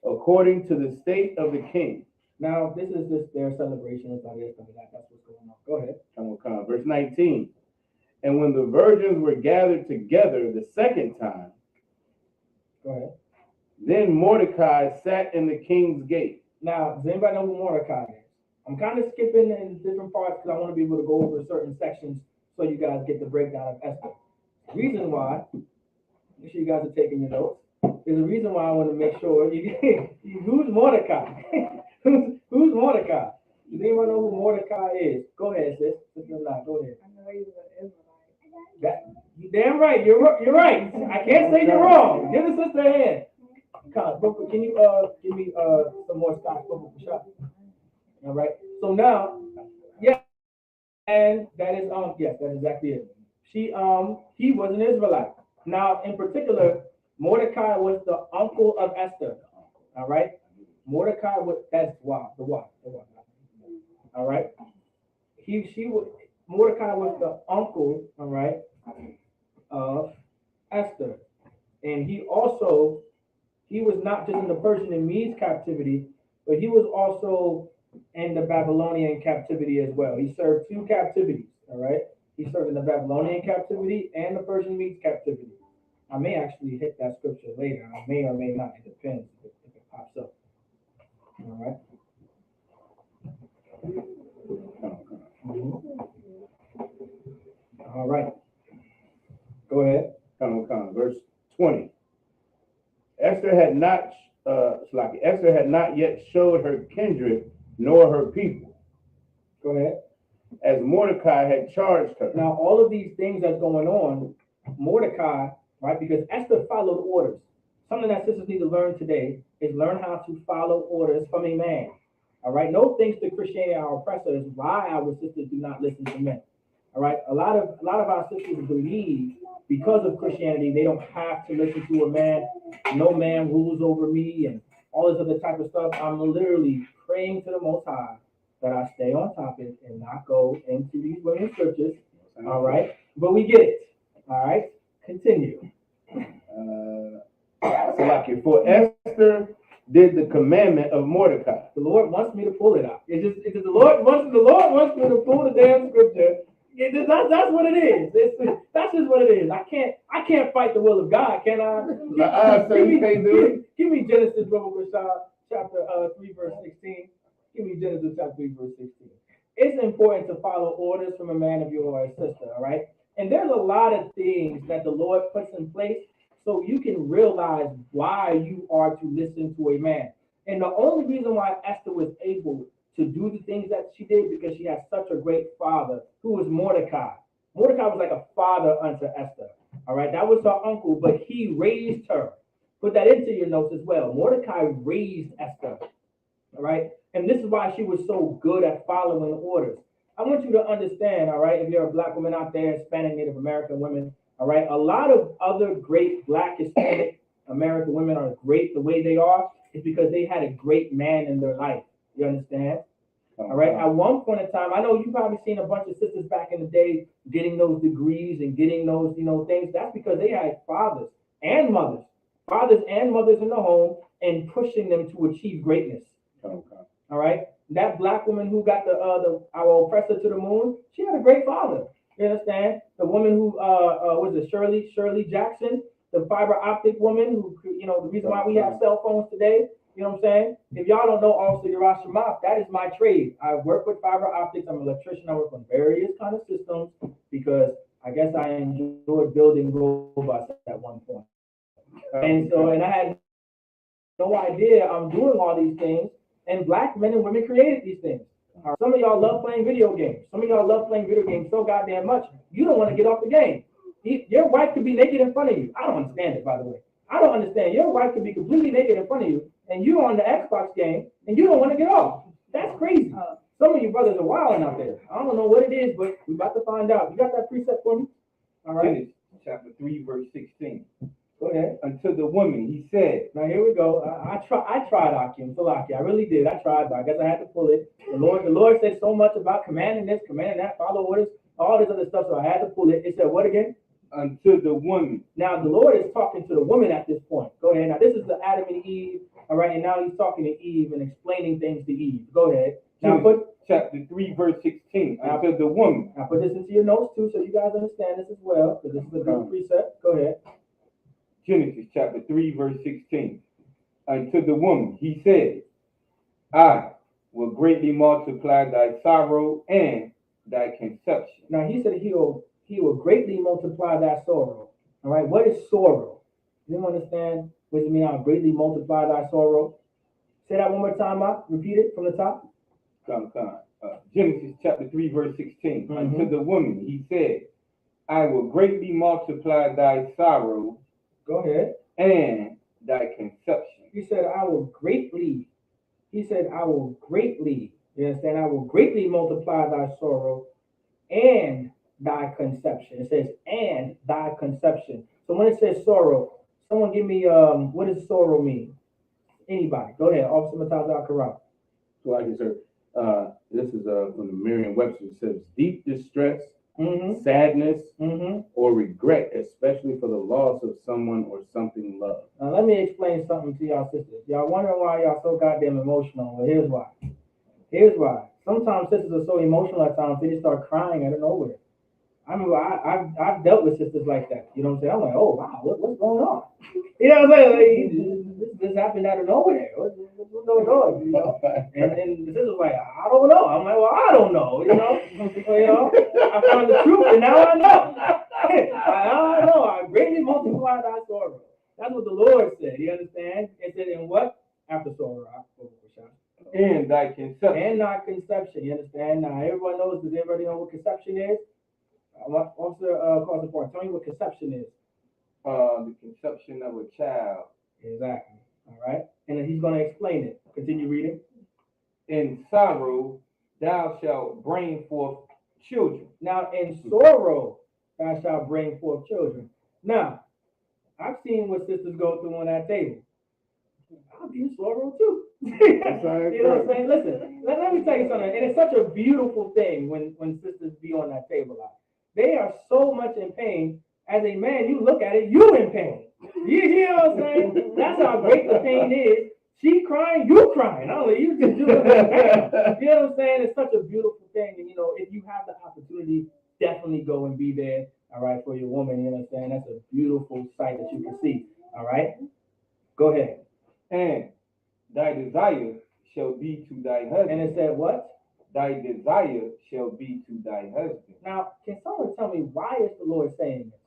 according to the state of the king. Now, this is just their celebration. That's what's going on. Go ahead. Verse 19. And when the virgins were gathered together the second time, go ahead. Then Mordecai sat in the king's gate. Now, does anybody know who Mordecai is? I'm kind of skipping in different parts because I want to be able to go over certain sections so you guys get the breakdown of Esther. Reason why, make sure you guys are taking your notes. There's a reason why I want to make sure who's Mordecai? Who's Mordecai? Does anyone know who Mordecai is? Go ahead, sis. Go ahead. I know he was an Israelite. You damn right. You're right. I can't say you're wrong. Give the sister a hand. Can you give me some more scotch bubble for shot? All right. So now, yeah, and that is yes, that's exactly it. He was an Israelite. Now, in particular, Mordecai was the uncle of Esther. All right. Mordecai was the wife. All right. Mordecai was the uncle, all right, of Esther, and he was not just in the Persian and Medes captivity, but he was also in the Babylonian captivity as well. He served two captivities, all right? He served in the Babylonian captivity and the Persian Medes captivity. I may actually hit that scripture later. I may or may not. It depends if it pops up. All right? All right. Go ahead. Verse 20. Esther had not yet showed her kindred nor her people. Go ahead. As Mordecai had charged her. Now, all of these things that's going on, Mordecai, right? Because Esther followed orders. Something that sisters need to learn today is learn how to follow orders from a man. All right. No thanks to Christianity, our oppressors, why our sisters do not listen to men. All right. A lot of our sisters believe because of Christianity, they don't have to listen to a man. No man rules over me and all this other type of stuff. I'm literally praying to the Most High that I stay on topic and not go into these women's scriptures. All right. But we get it. All right. Continue. For Esther did the commandment of Mordecai. The Lord wants me to pull it out. The Lord wants me to pull the damn scripture. That's what it is. That's just what it is. I can't fight the will of God, can I? Give me Genesis chapter 3 verse 16. Give me Genesis chapter 3 verse 16. It's important to follow orders from a man of your sister, all right? And there's a lot of things that the Lord puts in place so you can realize why you are to listen to a man. And the only reason why Esther was able to do the things that she did because she had such a great father who was Mordecai. Mordecai was like a father unto Esther. All right, that was her uncle, but he raised her. Put that into your notes as well. Mordecai raised Esther. All right, and this is why she was so good at following orders. I want you to understand, all right, if you're a black woman out there, Hispanic, Native American women, all right, a lot of other great black Hispanic American women are great the way they are is because they had a great man in their life. You understand? All right. At one point in time, I know you've probably seen a bunch of sisters back in the day getting those degrees and getting those, things. That's because they had fathers and mothers in the home and pushing them to achieve greatness. All right. That black woman who got our oppressor to the moon, she had a great father. You understand? The woman who was it Shirley Jackson, the fiber optic woman who, the reason why we have cell phones today. You know what I'm saying? If y'all don't know also Yerashima, that is my trade. I work with fiber optics. I'm an electrician. I work on various kind of systems because I guess I enjoyed building robots at one point. And I had no idea I'm doing all these things. And black men and women created these things. Some of y'all love playing video games. Some of y'all love playing video games so goddamn much, you don't want to get off the game. Your wife could be naked in front of you. I don't understand it, by the way. I don't understand. Your wife could be completely naked in front of you, and you're on the Xbox game, and you don't want to get off. That's crazy. Some of you brothers are wilding out there. I don't know what it is, but we're about to find out. You got that precept for me? All right. Genesis chapter 3, verse 16. Go ahead. Unto the woman, he said, Now here we go. I tried Akim, Salaki. I really did. I tried, but I guess I had to pull it. The Lord said so much about commanding this, commanding that, follow orders, all this other stuff, so I had to pull it. It said what again? unto the woman. Now the Lord is talking to the woman at this point. Go ahead. Now this is the Adam and Eve, all right, and now he's talking to Eve and explaining things to Eve. Go ahead. Now put chapter 3, verse 16. Unto the woman. Now put this into your notes too, so you guys understand this as well, because this is a good precept. Go ahead. Genesis chapter 3, verse 16. Unto the woman, he said, I will greatly multiply thy sorrow and thy conception. Now he said he will greatly multiply thy sorrow. All right, what is sorrow? You understand what does it mean? I'll greatly multiply thy sorrow. Say that one more time, Mark. Repeat it from the top. Genesis chapter 3, verse 16. Mhm. Unto the woman, he said, I will greatly multiply thy sorrow. Go ahead. And thy conception. He said, I will greatly. He said, I will greatly. You understand? I will greatly multiply thy sorrow and thy conception. It says, and thy conception. So when it says sorrow, someone give me what does sorrow mean? Anybody? Go ahead. Officer Mataz Al-Karam. So like I said, this is from the Merriam-Webster. It says deep distress, sadness, or regret, especially for the loss of someone or something loved. Now let me explain something to y'all sisters. Y'all wondering why y'all so goddamn emotional. Well, here's why. Here's why. Sometimes sisters are so emotional at times they just start crying out of nowhere. I remember I've dealt with sisters like that. You know what I'm saying? I'm like, oh wow, what's going on? You know what I'm saying? Like, this happened out of nowhere. What's going on? You know? And the sister's like, I don't know. I'm like, well, I don't know. You know? I found the truth and now I know. I know. I greatly multiply thy sorrow. That's what the Lord said. You understand? It said, in what? After sorrow. And thy conception. And thy conception. You understand? Now, everyone knows. Does everybody know what conception is? Officer Carson Point, tell me what conception is. The conception of a child. Exactly. All right. And then he's going to explain it. Continue reading. In sorrow thou shalt bring forth children. Now, in sorrow thou shalt bring forth children. Now, I've seen what sisters go through on that table. I'll be in sorrow too. You know what I'm saying? Listen, let me tell you something. And it's such a beautiful thing when sisters be on that table. They are so much in pain. As a man, you look at it, you in pain. You know what I'm saying? That's how great the pain is. She crying, you crying. Only you just do it. You know what I'm saying? It's such a beautiful thing. And, you know, if you have the opportunity, definitely go and be there, all right, for your woman. You know what I'm saying? That's a beautiful sight that you can see, all right? Go ahead. And thy desire shall be to thy husband. And it said what? Thy desire shall be to thy husband. Now, can someone tell me why is the Lord saying this?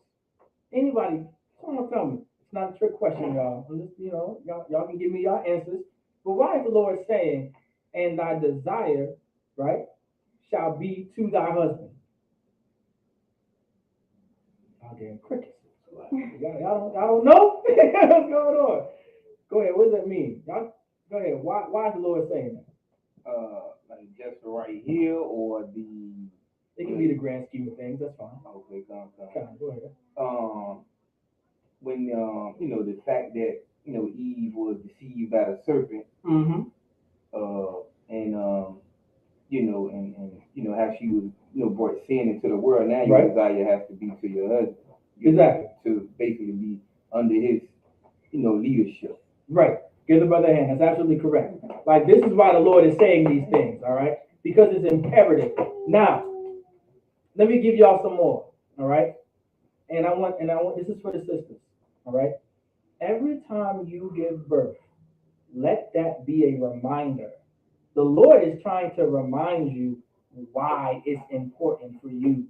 Anybody, someone tell me. It's not a trick question, y'all. I'm just, you know, y'all can give me your answers. But why is the Lord saying, and thy desire, right, shall be to thy husband? Y'all getting crickets. Y'all don't know? What's going on? Go ahead. What does that mean? Y'all, go ahead. Why is the Lord saying that? Like just right here or the. It can be the grand scheme of things. That's fine. Okay, come. Go ahead. When you know the fact that Eve was deceived by the serpent. And how she was brought sin into the world. Now your desire has to be to your husband. Exactly. To basically be under his leadership. Right. Give the brother a hand. That's absolutely correct. Like, this is why the Lord is saying these things, all right? Because it's imperative. Now, let me give y'all some more, all right? And I want, this is for the sisters, all right? Every time you give birth, let that be a reminder. The Lord is trying to remind you why it's important for you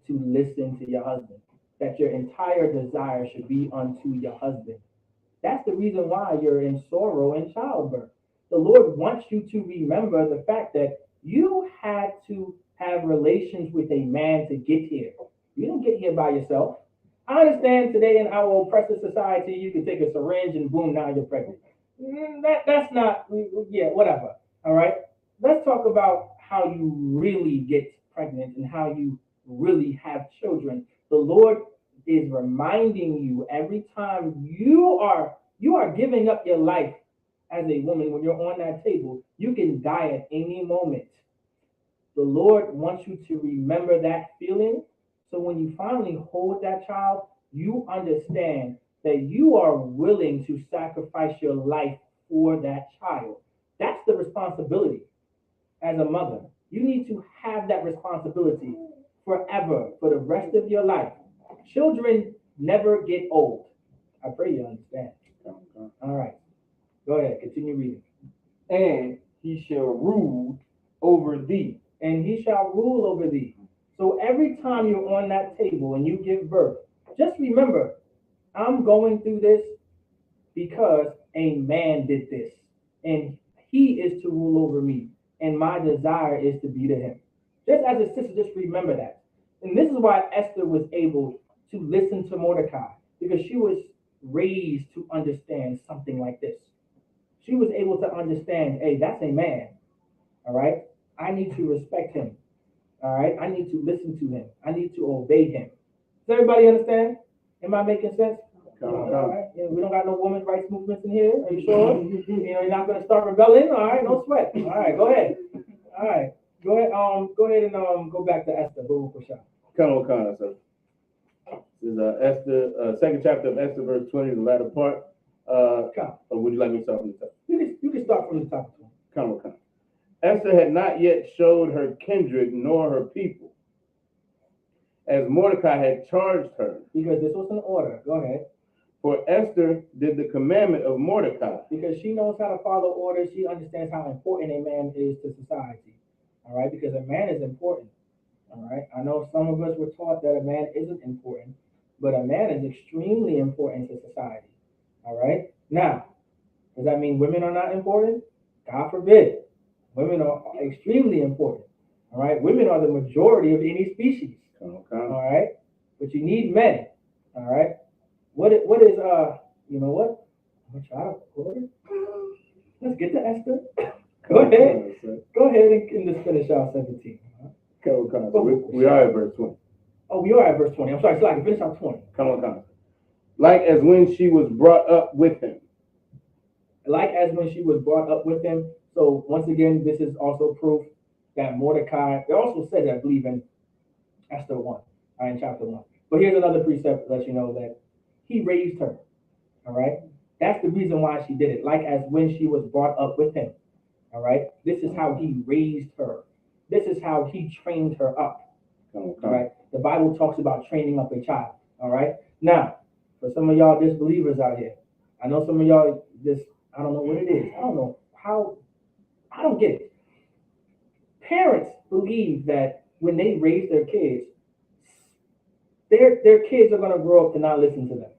to listen to your husband, that your entire desire should be unto your husband. That's the reason why you're in sorrow in childbirth. The Lord wants you to remember the fact that You had to have relations with a man to get here. You didn't get here by yourself. I understand today in our oppressive society, you can take a syringe and boom, now you're pregnant. That's not, yeah, whatever. All right. Let's talk about how you really get pregnant and how you really have children. The Lord is reminding you every time you are giving up your life as a woman when you're on that table. You can die at any moment. The Lord wants you to remember that feeling. So when you finally hold that child, you understand that you are willing to sacrifice your life for that child. That's the responsibility as a mother. You need to have that responsibility forever, for the rest of your life. Children never get old. I pray you understand. All right. Go ahead. Continue reading. And he shall rule over thee. And he shall rule over thee. So every time you're on that table and you give birth, just remember, I'm going through this because a man did this. And he is to rule over me. And my desire is to be to him. Just as a sister, just remember that. And this is why Esther was able to listen to Mordecai, because she was raised to understand something like this. She was able to understand, hey, that's a man. All right. I need to respect him. All right. I need to listen to him. I need to obey him. Does everybody understand? Am I making sense? All right. Yeah, we don't got no women's rights movements in here. Are you sure? You're not going to start rebelling. All right. No sweat. All right. Go ahead. All right. Go ahead. Go ahead and go back to Esther. Go for sure. Come on, sir. This is Esther, second chapter of Esther, verse 20, the latter part. Or would you like me to start from the top? You can start from the top. Come on. Esther had not yet showed her kindred nor her people, as Mordecai had charged her. Because this was an order. Go ahead. For Esther did the commandment of Mordecai. Because she knows how to follow orders. She understands how important a man is to society. All right? Because a man is important. All right? I know some of us were taught that a man isn't important, but a man is extremely important to society. All right? Now, does that mean women are not important? God forbid. Women are extremely important. All right? Women are the majority of any species. All right? But you need men. All right? What is you know what? I'm gonna try to record it. Let's get to Esther. Go ahead. Go ahead and just finish out 17. We are at verse 20. Oh, we are at verse 20. I'm sorry, so I can finish out 20. Come on. Like as when she was brought up with him. Like as when she was brought up with him. So once again, this is also proof that Mordecai, it also says, I believe, in Esther 1, in chapter 1. But here's another precept that lets you know that he raised her. All right? That's the reason why she did it. Like as when she was brought up with him. All right? This is how he raised her. This is how he trained her up. All right? The Bible talks about training up a child. All right? Now, for some of y'all disbelievers out here, I know some of y'all just, I don't know what it is. I don't know how, I don't get it. Parents believe that when they raise their kids, their kids are going to grow up to not listen to them.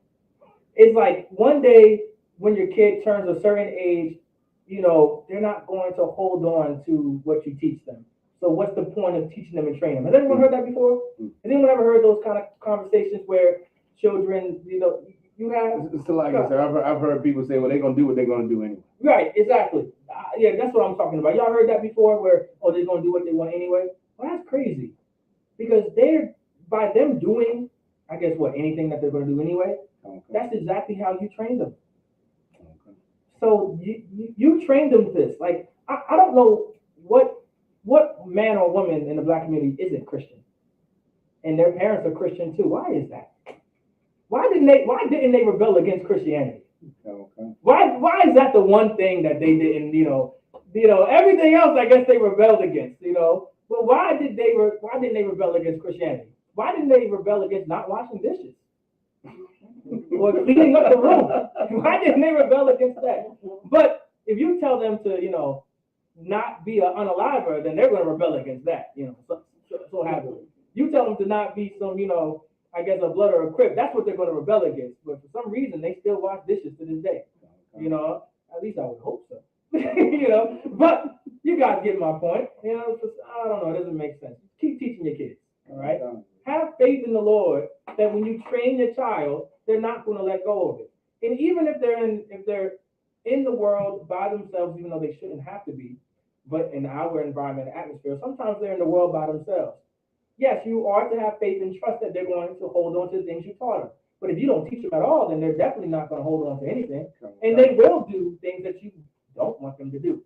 It's like one day when your kid turns a certain age, they're not going to hold on to what you teach them. So what's the point of teaching them and training them? Has anyone heard that before? Has anyone ever heard those kind of conversations where children, you have? So like I said, I've heard people say, well, they're going to do what they're going to do anyway. Right, exactly. Yeah, that's what I'm talking about. Y'all heard that before where, they're going to do what they want anyway? Well, that's crazy. Because by them doing, I guess anything that they're going to do anyway, that's exactly how you train them. So you trained them this. Like, I don't know what man or woman in the black community isn't Christian. And their parents are Christian too. Why is that? Why didn't they rebel against Christianity? Why is that the one thing that they didn't, everything else I guess they rebelled against, But why didn't they rebel against Christianity? Why didn't they rebel against not washing dishes? Or cleaning up the room? Why didn't they rebel against that? But if you tell them to, not be an unaliver, then they're going to rebel against that, so happily. You tell them to not be some, I guess a blood or a crip, that's what they're going to rebel against. But for some reason, they still wash dishes to this day. At least I would hope so. But you you guys get my point. You know, I don't know, it doesn't make sense. Keep teaching your kids, all right? Have faith in the Lord that when you train your child, they're not going to let go of it. And even if they're in the world by themselves, even though they shouldn't have to be, but in our environment and atmosphere, sometimes they're in the world by themselves. Yes, you are to have faith and trust that they're going to hold on to the things you taught them. But if you don't teach them at all, then they're definitely not going to hold on to anything. And they will do things that you don't want them to do.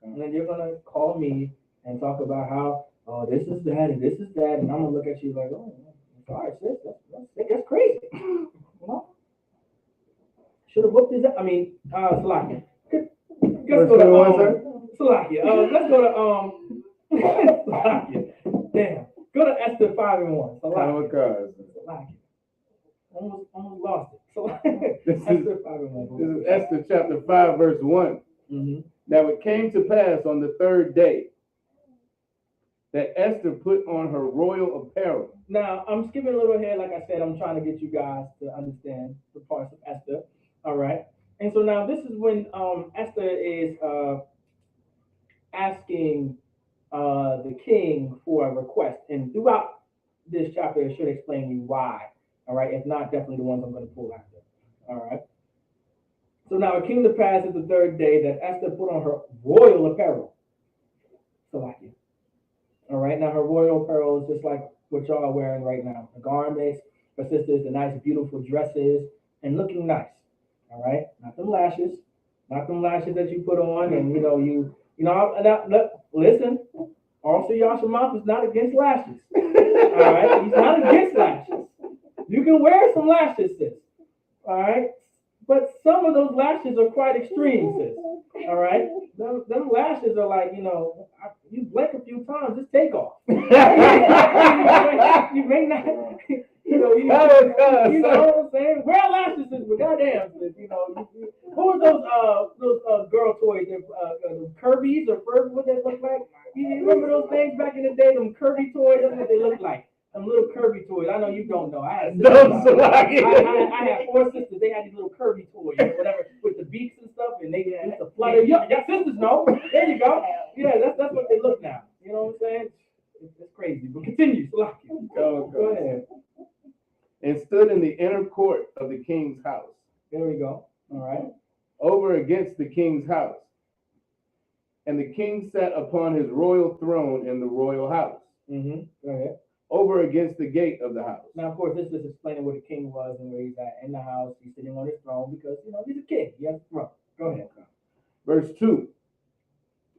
And then you're going to call me and talk about how, oh, this is that and this is that. And I'm going to look at you like, oh, sorry, sis, that's crazy. You know? Should have whooped his ass. I mean, Salakia. Let's go to, Salakia. Let's go to, Salakia. Damn. Go to Esther 5:1. Salakia. Almost lost it. So Esther 5:1. This is Esther chapter 5, verse 1. Mm-hmm. Now it came to pass on the third day that Esther put on her royal apparel. Now, I'm skipping a little ahead. Like I said, I'm trying to get you guys to understand the parts of Esther. All right. And so now this is when Esther is asking the king for a request. And throughout this chapter, it should explain you why. All right. If not, definitely the ones I'm going to pull after. All right. So now it came to pass at the third day that Esther put on her royal apparel. Salakia. All right. Now her royal apparel is just like what y'all are wearing right now. The garments, her sisters, the nice, beautiful dresses, and looking nice. All right. Not them lashes. Not them lashes that you put on and, listen. Also, Yasha Mouth is not against lashes. All right. He's not against lashes. You can wear some lashes, sis. All right. But some of those lashes are quite extreme, sis. All right? Them lashes are like, you blink a few times, just take off. You may not, you know what I'm saying? Wear lashes, sis, but goddamn, sis, what were those girl toys, Kirby's or Furby, what they look like? You remember those things back in the day, them Kirby toys? That's what they look like. Some little Kirby toys. I know you don't know. I had four sisters. They had these little Kirby toys or whatever with the beaks and stuff, and they used to flutter. Your sisters know. There you go. Yeah, that's what they look now. You know what I'm saying? It's crazy. But continue, Salakia. Go ahead. And stood in the inner court of the king's house. There we go. All right. Over against the king's house. And the king sat upon his royal throne in the royal house. Mm-hmm. Go ahead. Over against the gate of the house. Now, of course, this is explaining where the king was and where he's at in the house. He's sitting on his throne because, he's a king. He has a throne. Go ahead. Verse 2.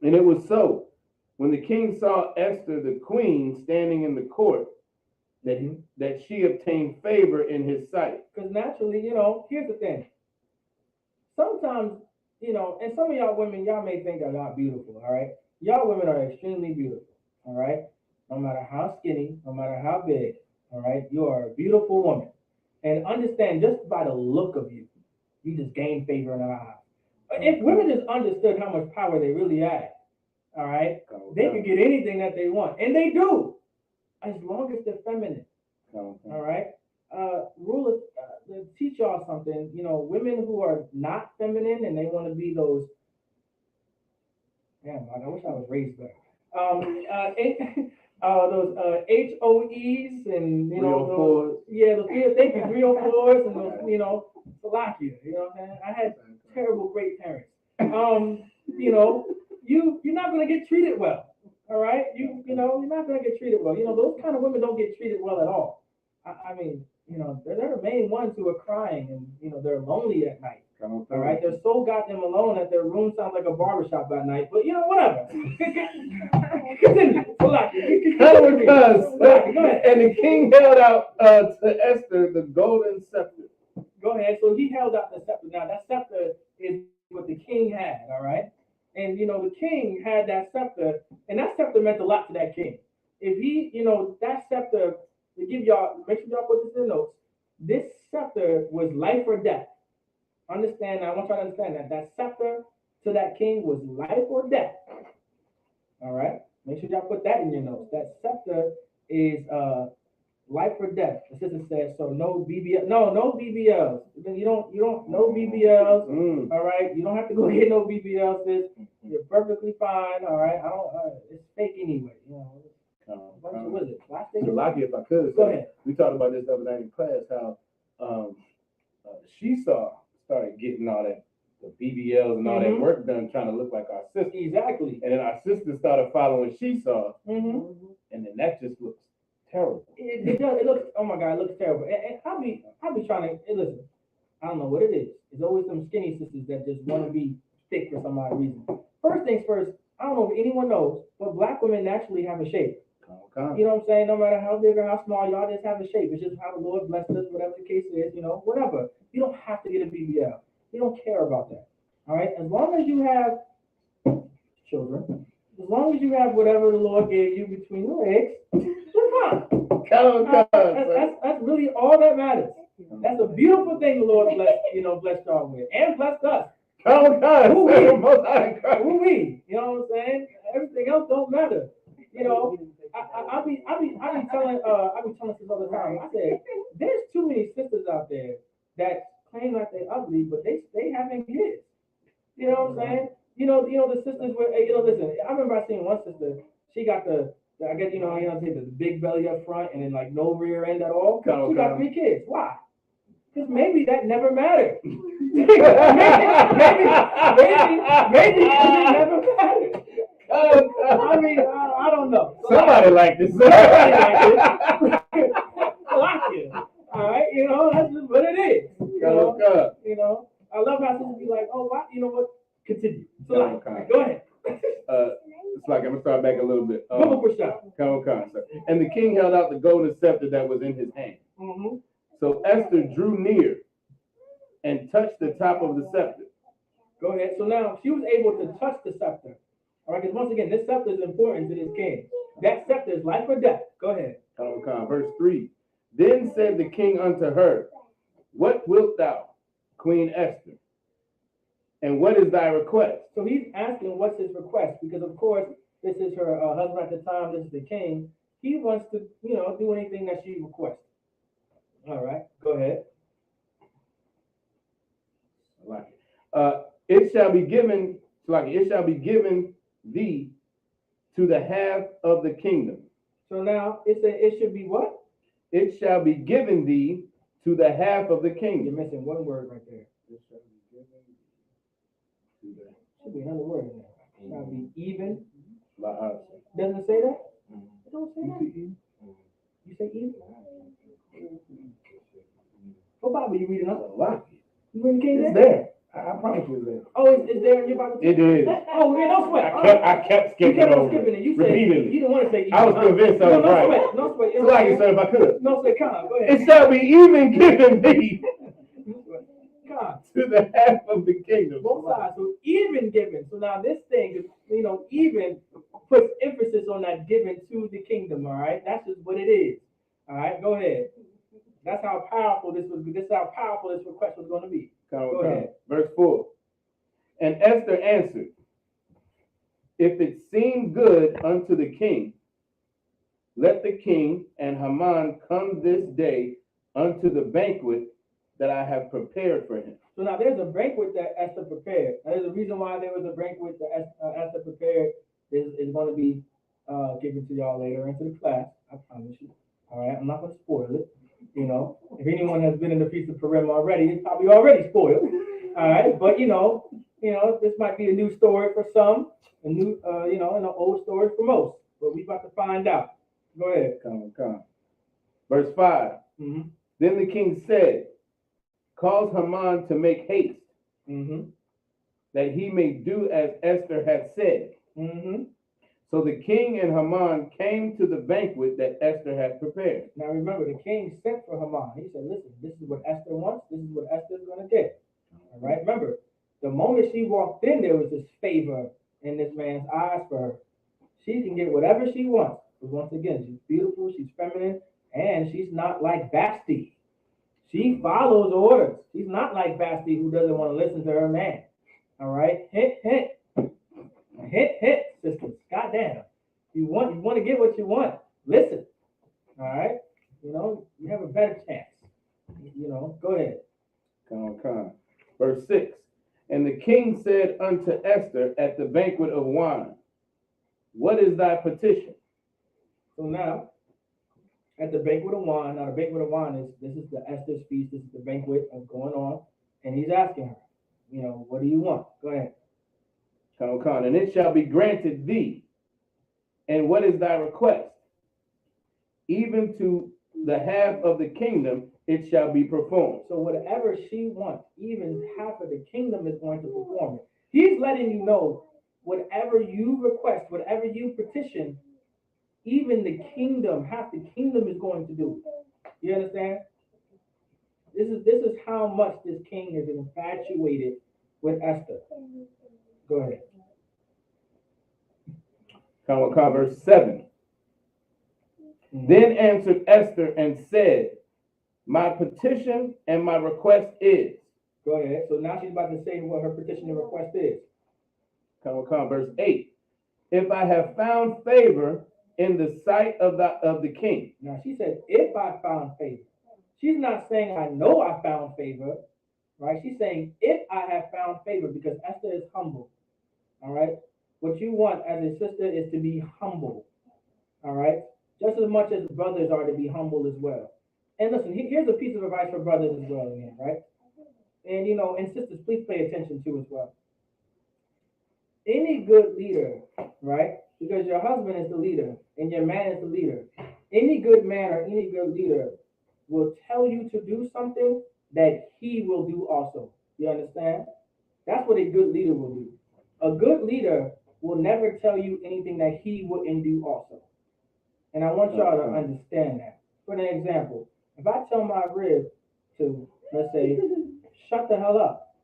And it was so, when the king saw Esther, the queen, standing in the court, that she obtained favor in his sight. Because naturally, here's the thing. Sometimes, and some of y'all women, y'all may think that y'all beautiful, all right? Y'all women are extremely beautiful, all right? No matter how skinny, no matter how big, all right, you are a beautiful woman. And understand, just by the look of you, you just gain favor in our eyes. If women just understood how much power they really have, all right, they could get anything that they want. And they do, as long as they're feminine, all right? Rulers, teach y'all something. Women who are not feminine and they want to be those, damn, I wish I was raised better. Those HOEs and those, thank you, 304s and those, Salakia, what I'm saying? I had terrible great parents. You're not gonna get treated well. All right? You're not gonna get treated well. Those kind of women don't get treated well at all. I mean, they're the main ones who are crying and they're lonely at night. All right, they're so goddamn alone that their room sounds like a barbershop at night. But whatever. Continue. Go ahead. And the king held out to Esther the golden scepter. Go ahead. So he held out the scepter. Now that scepter is what the king had. All right, and the king had that scepter, and that scepter meant a lot to that king. If he, that scepter, to give y'all, make sure y'all put this in the notes. This scepter was life or death. Understand, I want y'all to understand that scepter to that king was life or death. All right? Make sure y'all put that in your notes. That scepter is life or death. The sister says, so no BBL, no BBLs. You don't, no BBLs. All right, you don't have to go get no BBLs, sis. You're perfectly fine. All right, it's fake anyway. You know, what is it? Plastic? Lucky if I could. Go ahead. We talked about this the other night in class, how Esau started getting all that, the BBLs and all that work done, trying to look like our sister. Exactly. And then our sister started following Esau, Mm-hmm. and then that just looks terrible. It does. It looks. Oh my God, it looks terrible. And I'll be trying to listen. I don't know what it is. It's always some skinny sisters that just want to be thick for some odd reason. First things first. I don't know if anyone knows, but black women naturally have a shape. You know what I'm saying? No matter how big or how small, y'all just have a shape. It's just how the Lord blessed us, whatever the case is, you know, whatever. You don't have to get a BBL. We don't care about that. All right? As long as you have children, as long as you have whatever the Lord gave you between your legs, you're fine. That's really all that matters. That's a beautiful thing the Lord blessed y'all with. And blessed us. Who we? You know what I'm saying? Everything else don't matter. You know, I be telling sisters all the time. I said, there's too many sisters out there that claim like they're ugly, but they having kids. You know what I'm saying? You know the sisters were. Listen. I remember I seen one sister. She got the big belly up front and then like no rear end at all. She got 3 kids. Why? Because maybe that never mattered. maybe it never mattered. I mean, I don't know. Somebody like this. Somebody like it. Like it. All right, that's just what it is. You know, I love how sisters be like, oh, wow, you know what? Continue. So, go ahead. It's like I'm gonna start back a little bit. Come. And the king held out the golden scepter that was in his hand. Mm-hmm. So Esther drew near and touched the top of the scepter. Go ahead. So now she was able to touch the scepter. All right, because once again, this scepter is important to this king. That scepter is life or death. Go ahead. Verse 3. Then said the king unto her, what wilt thou, Queen Esther? And what is thy request? So he's asking what's his request, because of course, this is her husband at the time, this is the king. He wants to, do anything that she requests. All right, go ahead. It shall be given thee to the half of the kingdom. So now it should be what? It shall be given thee to the half of the kingdom. You're missing one word right there. It shall be given to the. Should be another word in there. It shall be even. Doesn't it say that? It don't say that. You say even? What Bible you reading up? You reading King James? It's there. I promise you it's there. Oh, it's there in your Bible? It is. Oh, man, don't sweat. I kept skipping over it. You said repeatedly. You didn't want to say even. I was convinced I was right. No sweat. It's like you said if I could. No sweat. Come on, go ahead. It shall be even given thee God. to the half of the kingdom. Both sides. So even given. So now this thing is, even puts emphasis on that given to the kingdom. All right. That's just what it is. All right. Go ahead. That's how powerful this was. This is how powerful this request was going to be. Go ahead. Verse 4. And Esther answered, if it seem good unto the king, let the king and Haman come this day unto the banquet that I have prepared for him. So now there's a banquet that Esther prepared. Now, there's a reason why there was a banquet that Esther prepared. Is going to be given to y'all later into the class. I promise you. All right, I'm not going to spoil it. If anyone has been in the Feast of Purim already, it's probably already spoiled. All right, but this might be a new story for some, a new, an old story for most. But we about to find out. Go ahead. Come. Verse 5. Mm-hmm. Then the king said, cause Haman to make haste, that he may do as Esther had said. Mm-hmm. So the king and Haman came to the banquet that Esther had prepared. Now remember, the king sent for Haman. He said, listen, this is what Esther wants. This is what Esther's going to get. All right, remember, the moment she walked in, there was this favor in this man's eyes for her. She can get whatever she wants. Because once again, she's beautiful, she's feminine, and she's not like Basti. She follows orders. She's not like Basti, who doesn't want to listen to her man. All right, hint. Hint, sisters. Goddamn. You want to get what you want. Listen. All right. You know, you have a better chance. You know, go ahead. Come. Verse 6. And the king said unto Esther at the banquet of wine, what is thy petition? So now, at the banquet of wine, now the banquet of wine this is the Esther's feast, this is the banquet of going on, and he's asking her, you know, what do you want? Go ahead. Come. And it shall be granted thee. And what is thy request? Even to the half of the kingdom it shall be performed. So whatever she wants, even half of the kingdom is going to perform it. He's letting you know whatever you request, whatever you petition, even the kingdom, half the kingdom is going to do it. You understand? This is how much this king is infatuated with Esther. Go ahead. Come, verse 7. Then answered Esther and said, my petition and my request is. Go ahead. So now she's about to say what her petition and request is. Come, verse 8. If I have found favor in the sight of the king. Now she said, if I found favor. She's not saying I know I found favor, right? She's saying if I have found favor, because Esther is humble. All right. What you want as a sister is to be humble. All right. Just as much as brothers are to be humble as well. And listen, here's a piece of advice for brothers as well, man, right? And you know, and sisters, please pay attention to as well. Any good leader, right? Because your husband is the leader and your man is the leader. Any good man or any good leader will tell you to do something that he will do also. You understand? That's what a good leader will do. A good leader will never tell you anything that he wouldn't do also. And I want y'all to understand that. For an example, if I tell my rib to, let's say, shut the hell up,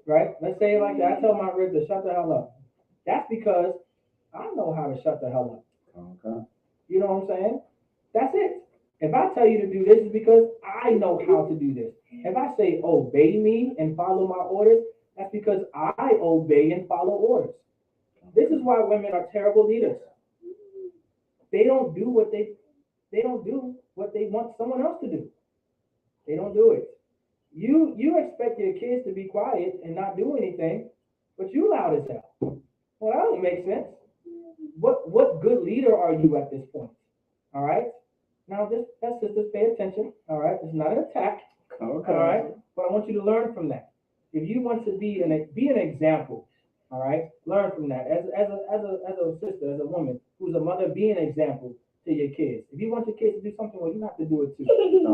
right? Let's say it like that. I tell my rib to shut the hell up. That's because I know how to shut the hell up. Okay. You know what I'm saying? That's it. If I tell you to do this, it's because I know how to do this. If I say obey me and follow my orders, that's because I obey and follow orders. This is why women are terrible leaders. They don't do what they want someone else to do. They don't do it. You expect your kids to be quiet and not do anything, but you loud as hell. Well, that don't make sense. What good leader are you at this point? All right. Now, that's sisters, pay attention. All right. It's not an attack. Okay. All right. But I want you to learn from that. If you want to be an example, all right, learn from that. As a sister, as a woman who's a mother, be an example to your kids. If you want your kids to do something, well, you have to do it too.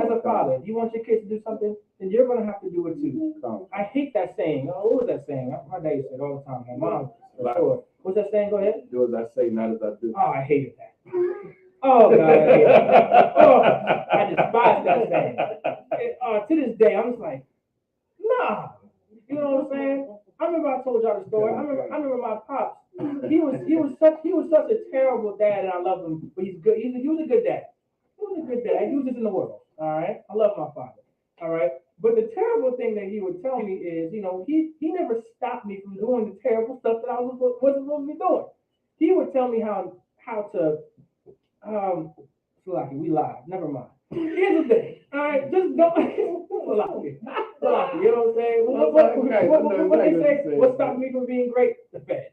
As a father, if you want your kids to do something, then you're going to have to do it too. I hate that saying. Oh, what was that saying? My dad used to say it all the time. My mom, for sure. What's that saying? Go ahead. Do as I say, not as I do. Oh, I hated that. Oh, God, I hated that. Oh, I despise that saying. To this day, I'm just like, nah. You know what I'm saying? I remember I told y'all the story. I remember my pops. He was such a terrible dad, and I love him. But he's good. He was a good dad. He was a good dad. He was just in the world. All right. I love my father. All right. But the terrible thing that he would tell me is, you know, he never stopped me from doing the terrible stuff that I wasn't supposed to be doing. He would tell me how to we lied. Never mind. Here's the thing. All right, just don't. You know what I'm saying? What they say? What stopped me from being great? The Fed.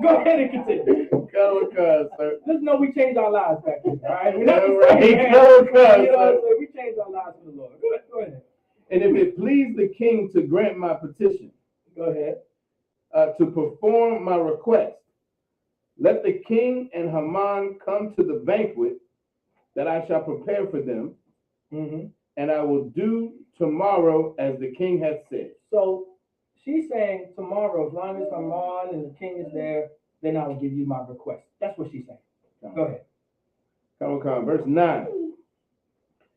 Go ahead and continue. Sir. Just know we changed our lives back then. All right. We changed our lives for the Lord. Go ahead. And if it please the king to grant my petition, go ahead. To perform my request, let the king and Haman come to the banquet that I shall prepare for them, and I will do tomorrow as the king has said. So she's saying tomorrow, as long as Haman and the king is there, then I will give you my request. That's what she's saying. Go ahead. Come. Verse 9.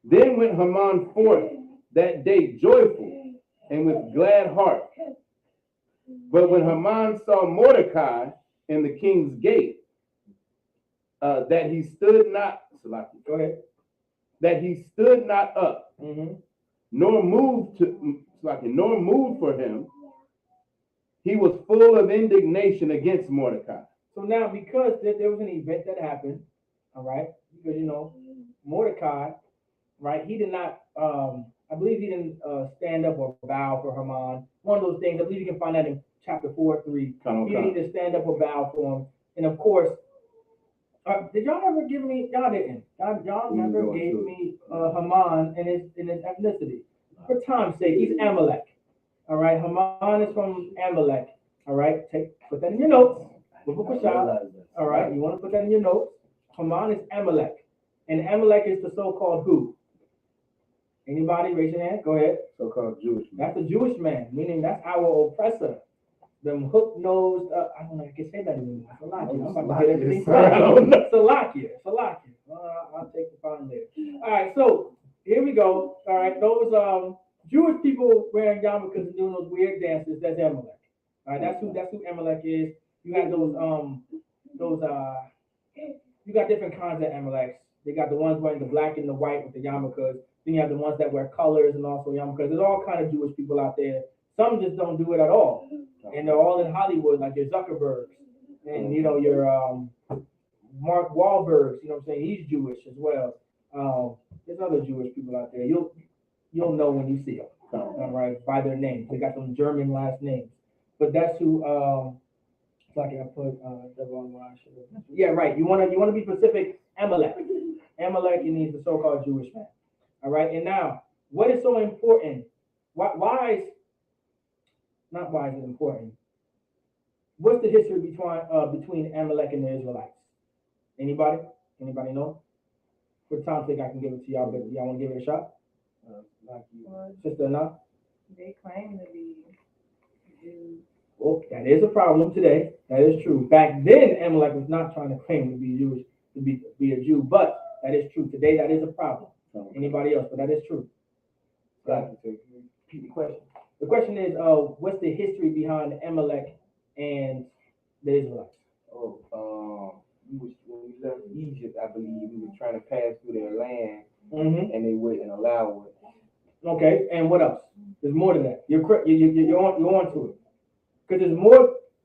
Then went Haman forth that day joyful and with glad heart. But when Haman saw Mordecai in the king's gate, that he stood not, go ahead, that he stood not up, nor moved for him, he was full of indignation against Mordecai. So now, because there was an event that happened, all right, you because Mordecai, right? He did not. I believe he didn't stand up or bow for Haman. One of those things. I believe you can find that in chapter 4:3. He didn't either stand up or bow for him. And of course, did y'all ever give me? Y'all didn't. Y'all never gave me Haman and his ethnicity. For time's sake, he's Amalek. All right, Haman is from Amalek. All right, put that in your notes. All right, you want to put that in your notes. Haman is Amalek, and Amalek is the so-called who? Anybody? Raise your hand. Go ahead. So-called Jewish man. That's the Jewish man, meaning that's our oppressor. Them hook-nosed. I don't know if I can say that anymore. Salakia. I'm about to get everything started. Salakia. I'll take the fine later. All right, so here we go. All right, those Jewish people wearing yarmulkes and doing those weird dances. That's Amalek. All right, that's who Amalek is. You have you got different kinds of Amaleks. They got the ones wearing the black and the white with the yarmulkes. Then you have the ones that wear colors and also yarmulkes. There's all kind of Jewish people out there. Some just don't do it at all, and they're all in Hollywood, like your Zuckerbergs, and your Mark Wahlbergs. You know what I'm saying? He's Jewish as well. There's other Jewish people out there. You'll know when you see them. All right, by their names. They got some German last names, but that's who. Like I put yeah, right. You want to be specific. Amalek, and he's the so-called Jewish man. All right, and now what is so important? Why is it important? What's the history between Amalek and the Israelites? Anybody know? For time's sake, I can give it to y'all, but y'all want to give it a shot? Sister, no? They claim to be Jews. Well, that is a problem today. That is true. Back then, Amalek was not trying to claim to be Jewish, to be a Jew, but that is true. Today, that is a problem. Anybody else? But that is true. Repeat the question. The question is, what's the history behind Amalek and the Israelites? When we left Egypt, I believe we were trying to pass through their land, Mm-hmm. and they wouldn't allow it. Okay, and what else? There's more to that. You're on to it. Because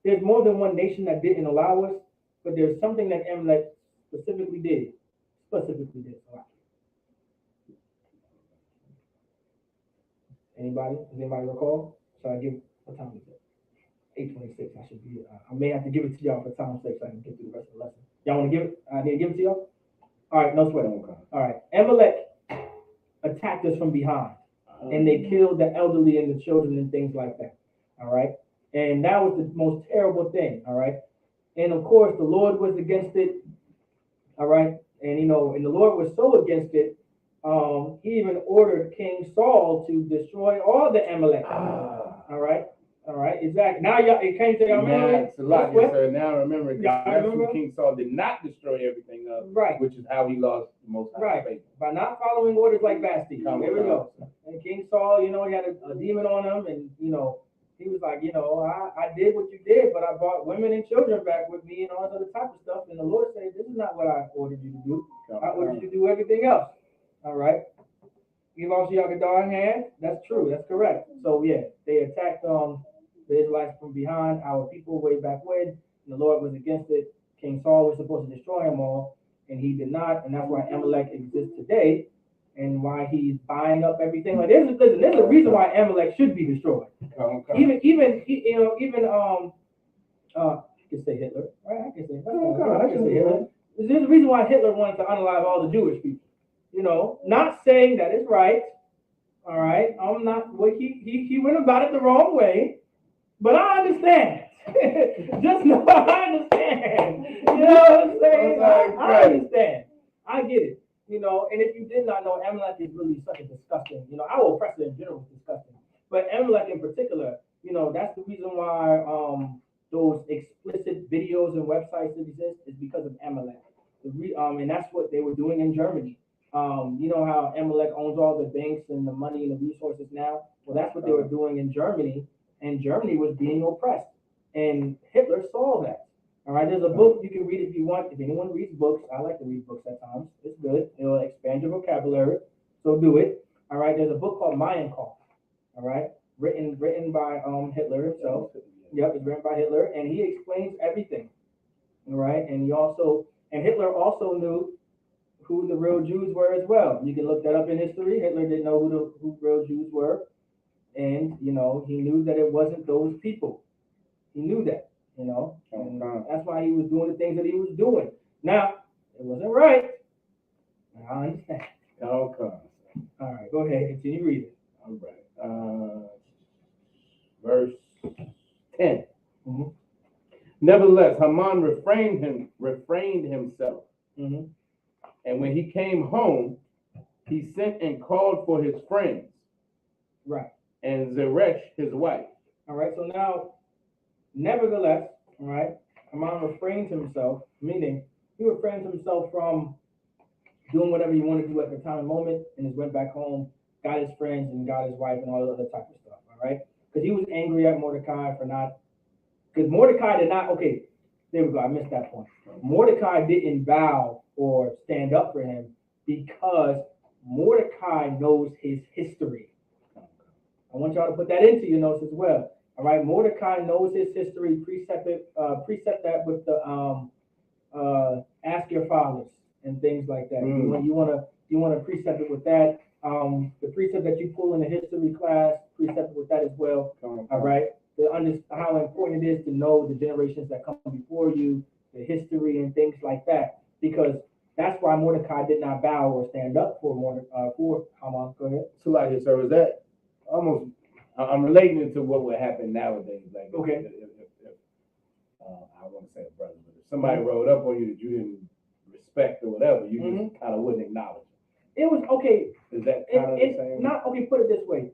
there's more than one nation that didn't allow us, but there's something that Amalek specifically did. Anybody? Does anybody recall? So I give, what time is it? 8:26. I should be. I may have to give it to y'all for time's sake so I can get through the rest of the lesson. Y'all want to give it? I need to give it to y'all. All right, no sweat. All right, Amalek attacked us from behind, and they killed the elderly and the children and things like that. All right. And that was the most terrible thing, all right? And of course, the Lord was against it, all right? And and the Lord was so against it, he even ordered King Saul to destroy all the Amalek. All right, exactly. Now it came to y'all memory. Now remember, that's when King Saul did not destroy everything up, right? Which is how he lost the most. Right, by not following orders like Basti. There we go. And King Saul, he had a demon on him, and he was like, I did what you did, but I brought women and children back with me and all that other type of stuff. And the Lord said, this is not what I ordered you to do. I ordered you to do everything else. All right. You lost your Yagadah hand. That's true. That's correct. So, yeah, they attacked the Israelites from behind, our people way back when. And the Lord was against it. King Saul was supposed to destroy them all, and he did not. And that's why Amalek exists today. And why he's buying up everything. Like there's a reason why Amalek should be destroyed. Even I can say Hitler, right? I can say Hitler. There's a reason why Hitler wanted to unalive all the Jewish people. Not saying that it's right. All right, I'm not. Well, he went about it the wrong way, but I understand. Just know I understand. You know what I'm saying? I understand. I get it. And if you did not know, Amalek is really such a disgusting, our oppressor in general is disgusting. But Amalek in particular, that's the reason why those explicit videos and websites exist is because of Amalek. And that's what they were doing in Germany. You know how Amalek owns all the banks and the money and the resources now? Well, that's what they were doing in Germany, and Germany was being oppressed. And Hitler saw that. All right, there's a book you can read if you want. If anyone reads books, I like to read books at times. It's good. It'll expand your vocabulary, so do it. All right, there's a book called Mein Kampf. All right, written by Hitler himself. Yep, it's written by Hitler, and he explains everything. All right, and Hitler also knew who the real Jews were as well. You can look that up in history. Hitler didn't know who real Jews were, and he knew that it wasn't those people. He knew that, and that's why he was doing the things that he was doing. Now, it wasn't right. I understand. Okay. All right, go ahead, continue reading. All right. Verse 10. Mm-hmm. Nevertheless, Haman refrained himself. Mm-hmm. And when he came home, he sent and called for his friends. Right. And Zeresh, his wife. All right, so now, nevertheless, all right, Haman refrained himself, meaning he refrained himself from doing whatever he wanted to do at the time and moment, and just went back home, got his friends, and got his wife, and all the other type of stuff, all right? Because he was angry at Mordecai for not, because Mordecai did not, okay, there we go, I missed that point. Mordecai didn't bow or stand up for him because Mordecai knows his history. I want y'all to put that into your notes as well. All right, Mordecai knows his history. Precept that with the ask your fathers and things like that. You want to precept it with that. The precept that you pull in the history class, precept it with that as well. All right, how important it is to know the generations that come before you, the history and things like that, because that's why Mordecai did not bow or stand up for Haman. Go ahead. So like it, sir, is that almost? I'm relating it to what would happen nowadays. Like, okay. If I want to say a brother, but if somebody rolled up on you that you didn't respect or whatever, you just kind of wouldn't acknowledge it. It was okay. Is that kind of the same? Not okay. Put it this way.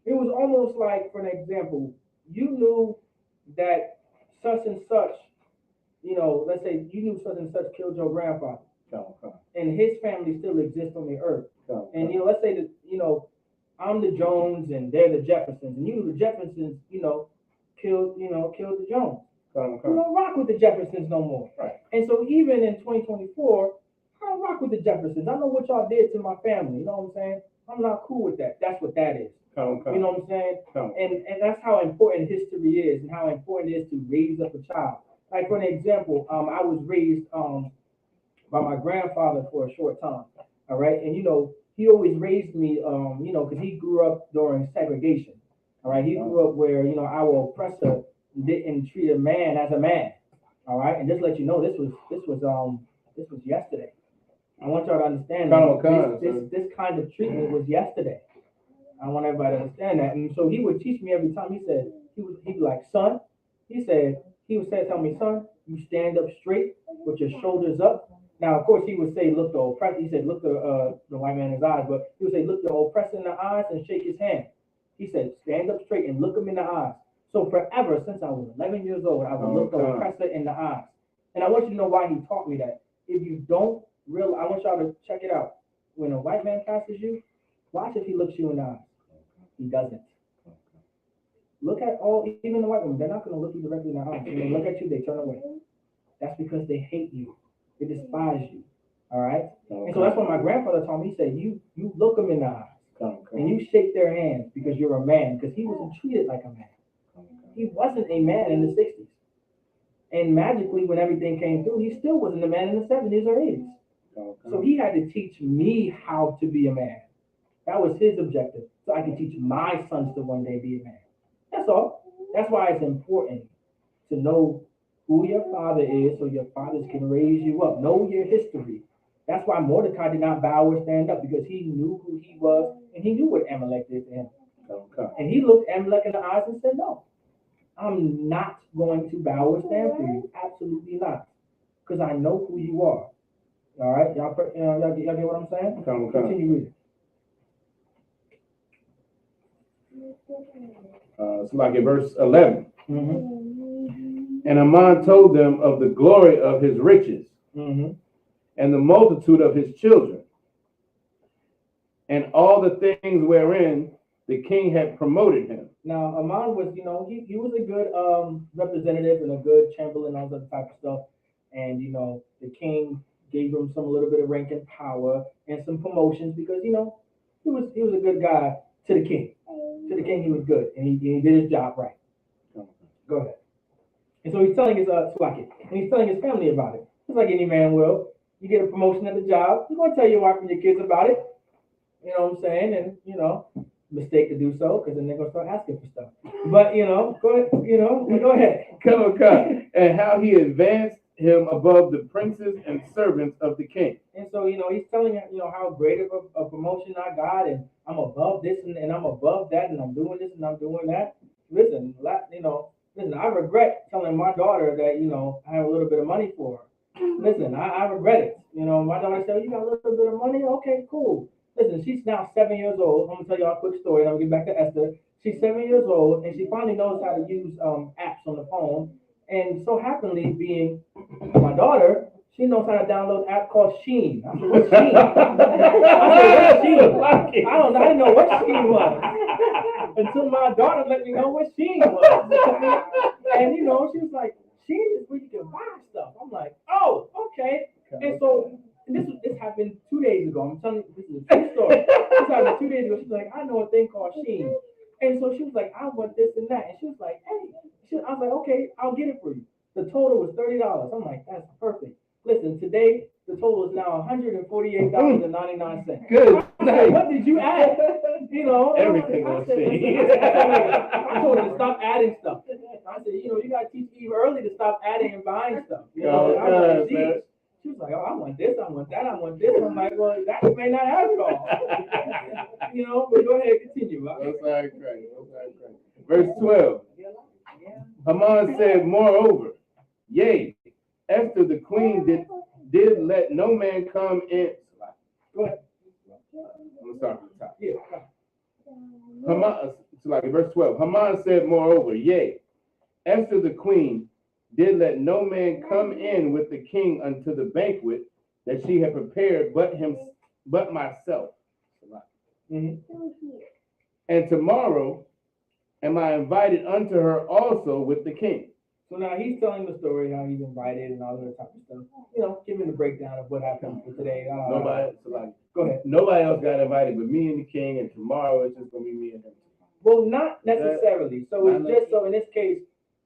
It was almost like, for an example, you knew that such and such, let's say you knew such and such killed your grandfather, and his family still exists on the earth. And let's say that I'm the Jones and they're the Jeffersons, and you knew the Jeffersons, killed the Jones. You don't rock with the Jeffersons no more. Right. And so even in 2024, I don't rock with the Jeffersons. I know what y'all did to my family. You know what I'm saying? I'm not cool with that. That's what that is. You know what I'm saying? And that's how important history is, and how important it is to raise up a child. Like, for an example, I was raised by my grandfather for a short time. All right, and he always raised me, because he grew up during segregation. All right, he grew up where our oppressor didn't treat a man as a man. All right, and just to let you know, this was yesterday. I want y'all to understand this kind of treatment was yesterday. I want everybody to understand that. And so he would teach me every time. He'd be like, son, he would tell me, son, you stand up straight with your shoulders up. Now, of course, he would say, look the oppressor. He said, look the white man in his eyes, but he would say, look the oppressor in the eyes and shake his hand. He said, stand up straight and look him in the eyes. So forever, since I was 11 years old, I would look the oppressor in the eyes. And I want you to know why he taught me that. If you don't realize, I want y'all to check it out. When a white man passes you, watch if he looks you in the eyes. He doesn't. Look at even the white women, they're not going to look you directly in the eyes. When they look at you, they turn away. That's because they hate you. They despise you. All right? And so that's what my grandfather taught me. He said, you look them in the eyes. And you shake their hands because you're a man. Because he wasn't treated like a man. He wasn't a man in the 60s. And magically, when everything came through, he still wasn't a man in the 70s or 80s. So he had to teach me how to be a man. That was his objective. So I could teach my sons to one day be a man. That's all. That's why it's important to know who your father is so your fathers can raise you up. Know your history. That's why Mordecai did not bow or stand up, because he knew who he was and he knew what Amalek did to him. And he looked Amalek in the eyes and said, no, I'm not going to bow or stand for you. Absolutely not. Because I know who you are. All right? Y'all get what I'm saying? Continue reading. So like in verse 11. Mm-hmm. And Haman told them of the glory of his riches, Mm-hmm. and the multitude of his children, and all the things wherein the king had promoted him. Now, Haman was, he was a good representative and a good chamberlain, all that type of stuff. And, the king gave him a little bit of rank and power and some promotions because, he was a good guy to the king. To the king, he was good, and he did his job right. Go ahead. And so he's telling his and he's telling his family about it. Just like any man will. you get a promotion at the job, you're gonna tell your wife and your kids about it. You know what I'm saying? And mistake to do so because then they're gonna start asking for stuff. But go ahead. Go ahead. Come. And how he advanced him above the princes and servants of the king. And so he's telling how great of a promotion I got, and I'm above this and I'm above that, and I'm doing this and I'm doing that. Listen, I regret telling my daughter that I have a little bit of money for her. Listen, I regret it. My daughter said, "You got a little bit of money? Okay, cool." Listen, she's now 7 years old. I'm gonna tell y'all a quick story, and I'm gonna get back to Esther. She's 7 years old, and she finally knows how to use apps on the phone. And so happily, being my daughter, she knows how to download an app called Sheen. I said, "What's Sheen?" I said, "What's Sheen?" I didn't know what Sheen was until my daughter let me know what Sheen was. And she was like, "Sheen is where you can buy stuff." I'm like, "Oh, okay." And so this happened 2 days ago. I'm telling you, this is a true story. This happened 2 days ago. She's like, "I know a thing called Sheen." And so she was like, "I want this and that." And she was like, "Hey," I was like, "Okay, I'll get it for you." The total was $30. I'm like, "That's perfect." Listen, today the total is now $148.99. Good. What did you add? Everything I on said, Sheen. I told her to stop adding stuff. I said, you got to teach Eve early to stop adding and buying stuff. I was like, she was like, "Oh, I want this, I want that, I want this." I'm like, "Well, that may not have it all." But go ahead, continue. That's crazy. Verse 12. Haman said, "Moreover, yea, Esther the queen did let no man come in." Go ahead. I'm gonna start from the top. Yeah. Haman, verse 12. Haman said, "Moreover, yea, Esther the queen did let no man come in with the king unto the banquet that she had prepared, but myself. Mm-hmm. And tomorrow am I invited unto her also with the king." So now he's telling the story how he's invited and all that type of stuff. Giving the breakdown of what happened for today. Go ahead. Nobody else got invited but me and the king, and tomorrow it's just gonna be me and him. Well, not necessarily. So it's just so in this case,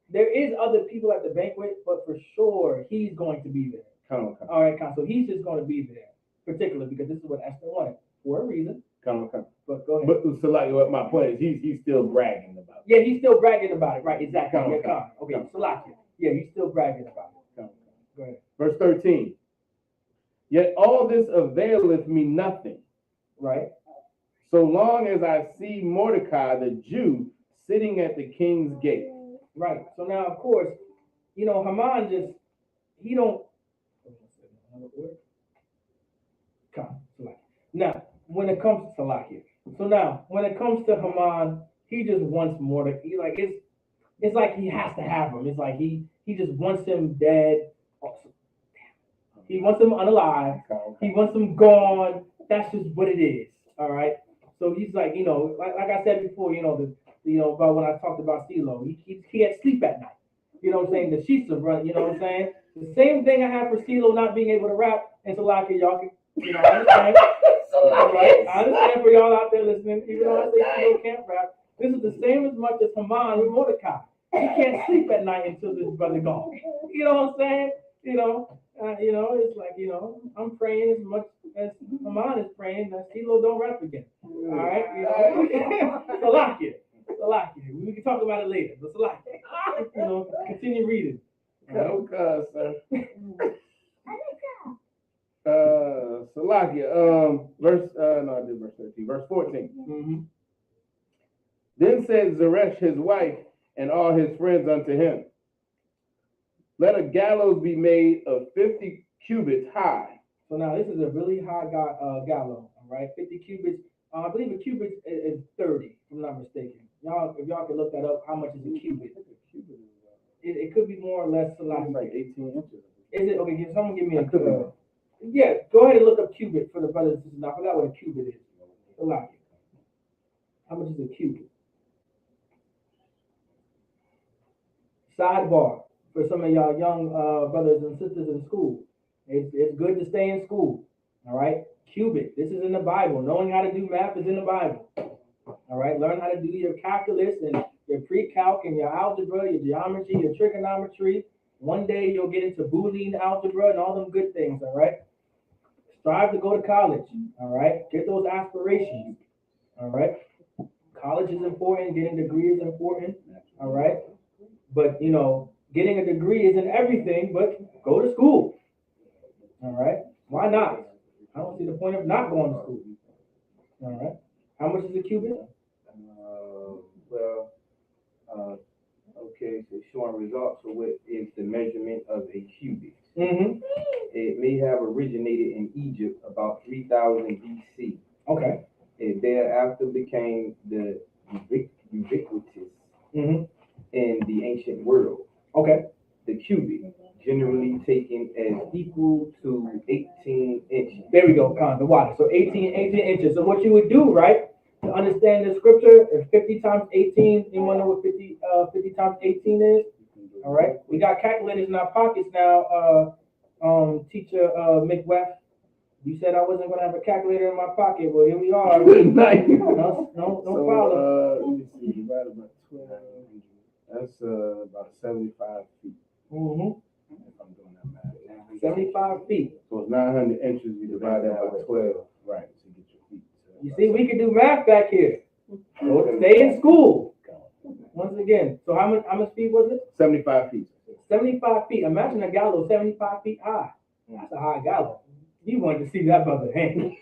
there is other people at the banquet, but for sure he's going to be there. Come. All right, so he's just going to be there, particularly because this is what Esther wanted for a reason. Come. But go ahead. But so what my point is, he's still bragging about it. Yeah, he's still bragging about it, right? Exactly. Come. Okay, Salakia. Yeah, he's still bragging about it. Come. Go ahead. Verse 13. Yet all this availeth me nothing. Right. So long as I see Mordecai the Jew sitting at the king's gate. Right. So now, of course, Haman he don't. Now, when it comes to Salakia, when it comes to Haman, he just wants Mordecai. It's like he has to have him. It's like he just wants him dead. He wants him unalive. He wants him gone. That's just what it is. All right. So he's like, like I said before, about when I talked about CeeLo, he can't sleep at night. You know what I'm saying? The sheets are running. You know what I'm saying? The same thing I have for CeeLo not being able to rap. And Salakia, y'all can, I understand. Right? I understand for y'all out there listening. Even though I say CeeLo can't rap, this is the same as much as Haman with Mordecai. He can't sleep at night until this brother gone. You know what I'm saying? It's like, I'm praying as much as Haman is praying that CeeLo don't rap again. All right? Salakia. We can talk about it later, but Salakia. Continue reading. Okay, sir. Salakia. Verse 13. Verse 14. Mm-hmm. Then said Zeresh his wife and all his friends unto him, let a gallows be made of 50 cubits high. So now this is a really high gallows, all right? 50 cubits. I believe a cubit is 30, if I'm not mistaken. If y'all can look that up, how much is a cubit? It could be more or less. It's like 18 inches. Is it? Okay, someone give me a yeah, go ahead and look up cubit for the brothers and sisters. I forgot what a cubit is. How much is a cubit? Sidebar for some of y'all young brothers and sisters in school. It's good to stay in school. All right? Cubit. This is in the Bible. Knowing how to do math is in the Bible. All right? Learn how to do your calculus and your pre-calc and your algebra, your geometry, your trigonometry. One day you'll get into Boolean algebra and all them good things. All right? strive to go to college. All right, get those aspirations. All right, college is important. Getting a degree is important. All right, but getting a degree isn't everything. But go to school. All right, why not? I don't see the point of not going to school. All right, how much is a cubit? Well, okay, so showing results of what is the measurement of a cubit. Mm-hmm. It may have originated in Egypt about 3000 BC. Okay. It thereafter became the ubiquitous in the ancient world. Okay. The cubit, generally taken as equal to 18 inches. There we go, the water. So 18 inches. So what you would do, right, to understand the scripture, is 50 times 18. You want to know what 50 times 18 is? All right. We got calculators in our pockets now. Teacher McWest, you said I wasn't going to have a calculator in my pocket. Well, here we are. Nice. No problem. Let me see, right about 12. That's about 75 feet. Mm-hmm. If I'm doing that math. 75 feet. So it's 900 inches. You divide that by 12. Right. To get your feet. So You see, we can do math back here. So stay in school. Once again. So how much feet was it? 75 feet. 75 feet. Imagine a gallows 75 feet high. That's a high gallows. You wanted to see that brother hang.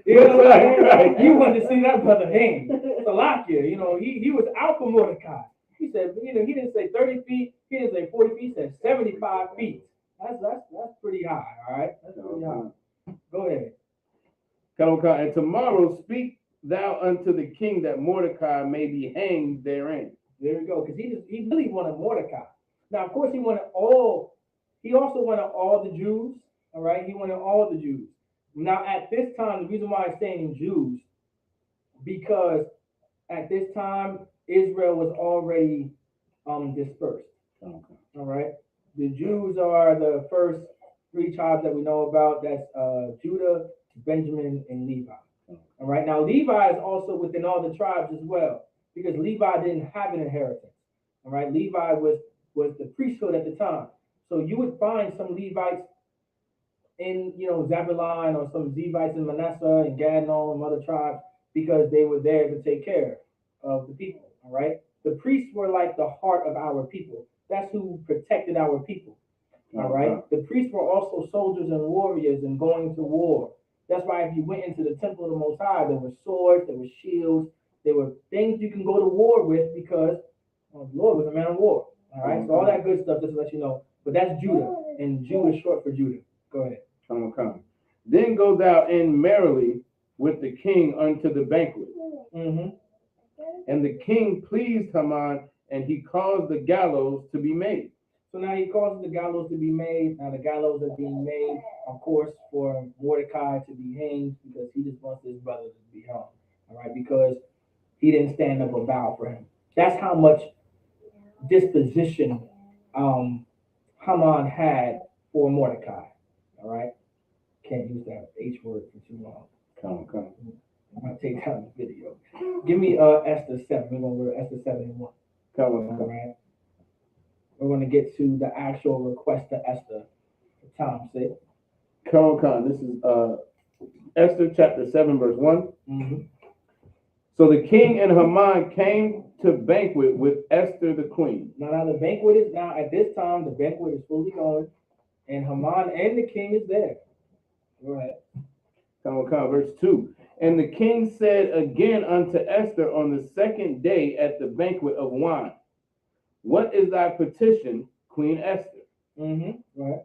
You know what I'm saying? Right. You wanted to see that brother hang. Salakia, he was out for Mordecai. He said, he didn't say 30 feet. He didn't say 40 feet. He said 75 feet. That's pretty high. All right. That's pretty high. Go ahead. And tomorrow speak thou unto the king that Mordecai may be hanged therein. There we go. Because he really wanted Mordecai. Now, of course, he also wanted all the Jews. All right. He wanted all the Jews. Now, at this time, the reason why I'm saying Jews, because at this time, Israel was already dispersed. Okay. All right. The Jews are the first three tribes that we know about. That's Judah, Benjamin, and Levi. All right. Now, Levi is also within all the tribes as well, because Levi didn't have an inheritance. All right. Levi was the priesthood at the time. So you would find some Levites in, Zebulun, or some Levites in Manasseh and Gad and all them other tribes, because they were there to take care of the people. All right. The priests were like the heart of our people. That's who protected our people. All right. The priests were also soldiers and warriors and going to war. That's why if you went into the temple of the Most High, there were swords, there were shields, there were things you can go to war with, because the Lord was a man of war. All right. So all that good stuff, just to let you know. But that's Judah, and Jew is short for Judah. Go ahead. Come. Then go thou in merrily with the king unto the banquet. Mm-hmm. And the king pleased Haman, and he caused the gallows to be made. So now he causes the gallows to be made. Now the gallows are being made, of course, for Mordecai to be hanged, because he just wants his brother to be hung. All right, because he didn't stand up or bow for him. That's how much disposition Haman had for Mordecai. All right, can't use that H word for too long. Come. I'm gonna take down the video. Give me Esther 7. We're gonna go to Esther 7 and 1. Come. All right. We're gonna get to the actual request to Esther for time's sake. Come. This is Esther chapter 7, verse 1. Mm-hmm. So the king and Haman came to banquet with Esther the queen. Now the banquet is at this time the banquet is fully going, and Haman and the king is there. Go ahead. Come, verse 2. And the king said again unto Esther on the second day at the banquet of wine, what is thy petition, Queen Esther? Mm-hmm. Go ahead.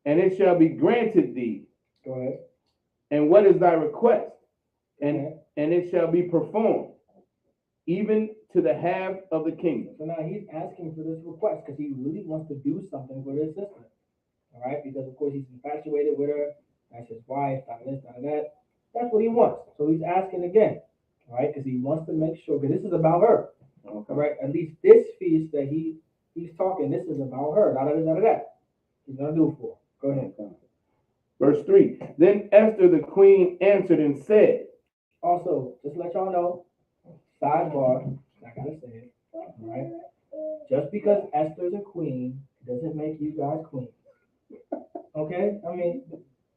And it shall be granted thee. Go ahead. And what is thy request? And it shall be performed, even to the half of the kingdom. So now he's asking for this request because he really wants to do something for his sister. All right, because of course he's infatuated with her. That's his wife. Not this, not that. That's what he wants. So he's asking again. All right, because he wants to make sure, because this is about her. Okay. All right, at least this feast that he's talking, this is about her. Not that. He's gonna do it for her. Go ahead. Verse 3. Then Esther the queen answered and said. Also, just to let y'all know, sidebar, I gotta say it. All right, just because Esther's a queen doesn't make you guys queens. Okay, I mean,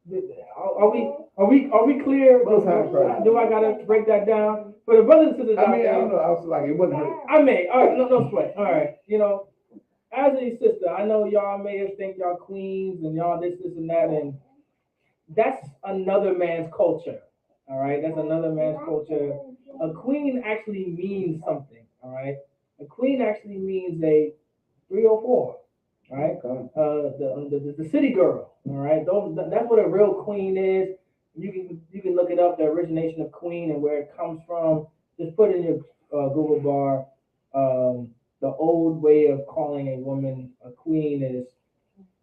Are we clear? Most High Christ. Do I gotta break that down for the brothers and sisters I out mean, I there? don't know. I was like, it wasn't hurt. I may. All right, no sweat. All right, as a sister, I know y'all may have think y'all queens and y'all this and that, and that's another man's culture. All right, that's another man's culture. A queen actually means something. All right, a queen actually means a 304. All right, the city girl. All right, that's what a real queen is. You can look it up, the origination of queen and where it comes from. Just put in your Google bar. The old way of calling a woman a queen is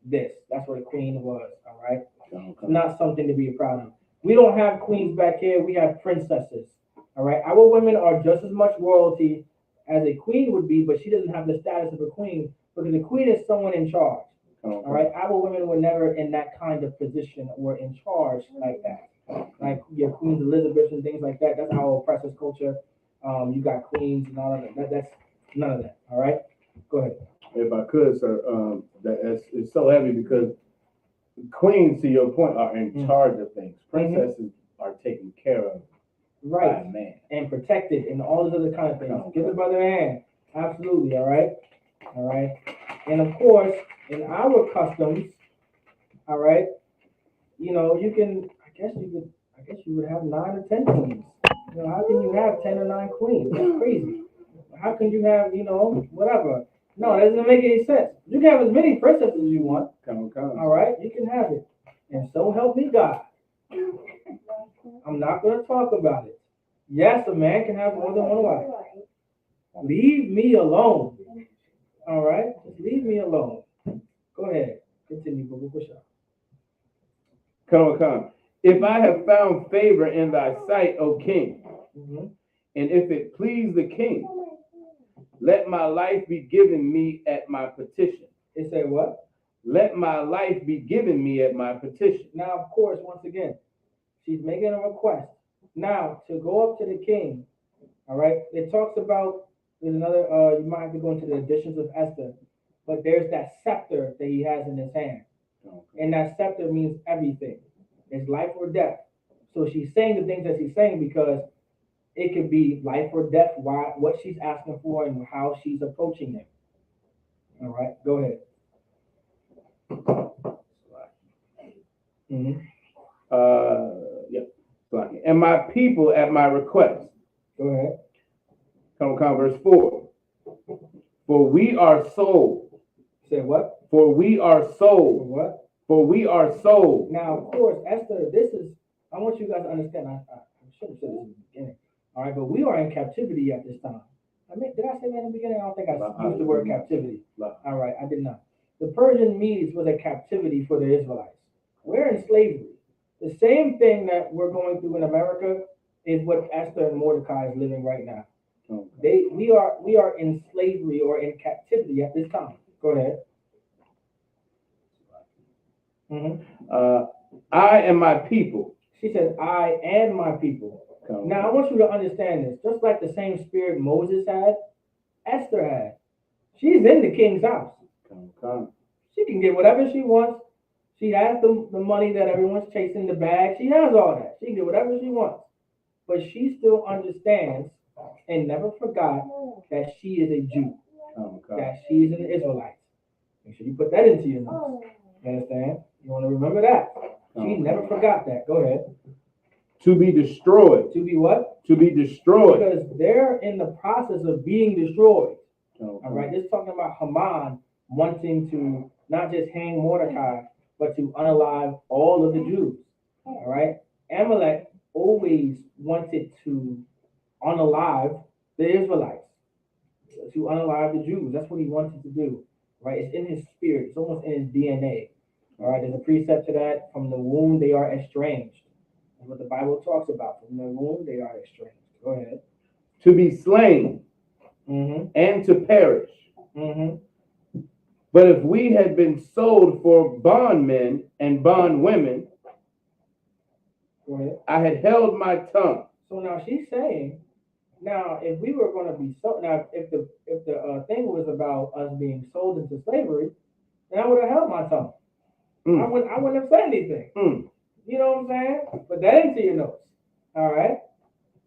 this. That's what a queen was. All right, it's not something to be proud of. We don't have queens back here. We have princesses. All right, our women are just as much royalty as a queen would be, but she doesn't have the status of a queen because a queen is someone in charge. All right, our women were never in that kind of position or in charge like that. Like your Queens Elizabeth and things like that. That's our oppressive culture. You got queens and all of that. That's none of that. All right, go ahead. If I could, sir, it's so heavy because queens, to your point, are in charge of things. Princesses are taken care of by a man and protected and all those other kind of things. Give the brother a hand. Absolutely. All right. All right. And of course, in our customs, all right, you can. I guess you would have 9 or 10 queens. How can you have 10 or 9 queens? That's crazy. How can you have, whatever? No, that doesn't make any sense. You can have as many princesses as you want. All right, you can have it. And so help me God. I'm not going to talk about it. Yes, a man can have more than one wife. Leave me alone. All right, just leave me alone. Go ahead. Continue, Boo Boo. Come. If I have found favor in thy sight, O king, and if it please the king, let my life be given me at my petition. It said what? Let my life be given me at my petition. Now, of course, once again, she's making a request. Now, to go up to the king, all right, it talks about, there's another, you might have to go into the editions of Esther, but there's that scepter that he has in his hand. And that scepter means everything. It's life or death. So she's saying the things that she's saying because it could be life or death, what she's asking for and how she's approaching it. All right, go ahead. And my people at my request. Go ahead. Come, verse 4. For we are sold. Say what? For we are sold. For what? For we are sold. Now, of course, Esther, I want you guys to understand, I should have said this in the beginning. All right, but we are in captivity at this time. Did I say that in the beginning? I don't think I used the word captivity. All right, I did not. The Persian Medes was a captivity for the Israelites. We're in slavery. The same thing that we're going through in America is what Esther and Mordecai is living right now. We are in slavery or in captivity at this time. Go ahead. I and my people. She said, I and my people. Now, I want you to understand this. Just like the same spirit Moses had, Esther had. She's in the king's house. She can get whatever she wants. She has the money that everyone's chasing, the bag. She has all that. She can get whatever she wants. But she still understands and never forgot that she is a Jew. That she is an Israelite. Make sure you put that into your notes. You understand? You want to remember that. She never forgot that. Go ahead. To be destroyed. To be what? To be destroyed. Because they're in the process of being destroyed. All right. This is talking about Haman wanting to not just hang Mordecai, but to unalive all of the Jews. All right. Amalek always wanted to unalive the Israelites, to unalive the Jews. That's what he wanted to do. Right. It's in his spirit. It's almost in his DNA. All right. There's a precept to that. From the womb, they are estranged. That's what the Bible talks about. From the womb, they are estranged. Go ahead. To be slain and to perish. But if we had been sold for bondmen and bondwomen, go ahead. I had held my tongue. So now she's saying, now if we were going to be sold, now if the thing was about us being sold into slavery, then I would have held my tongue. I wouldn't have said anything. You know what I'm saying? Put that into your notes. All right.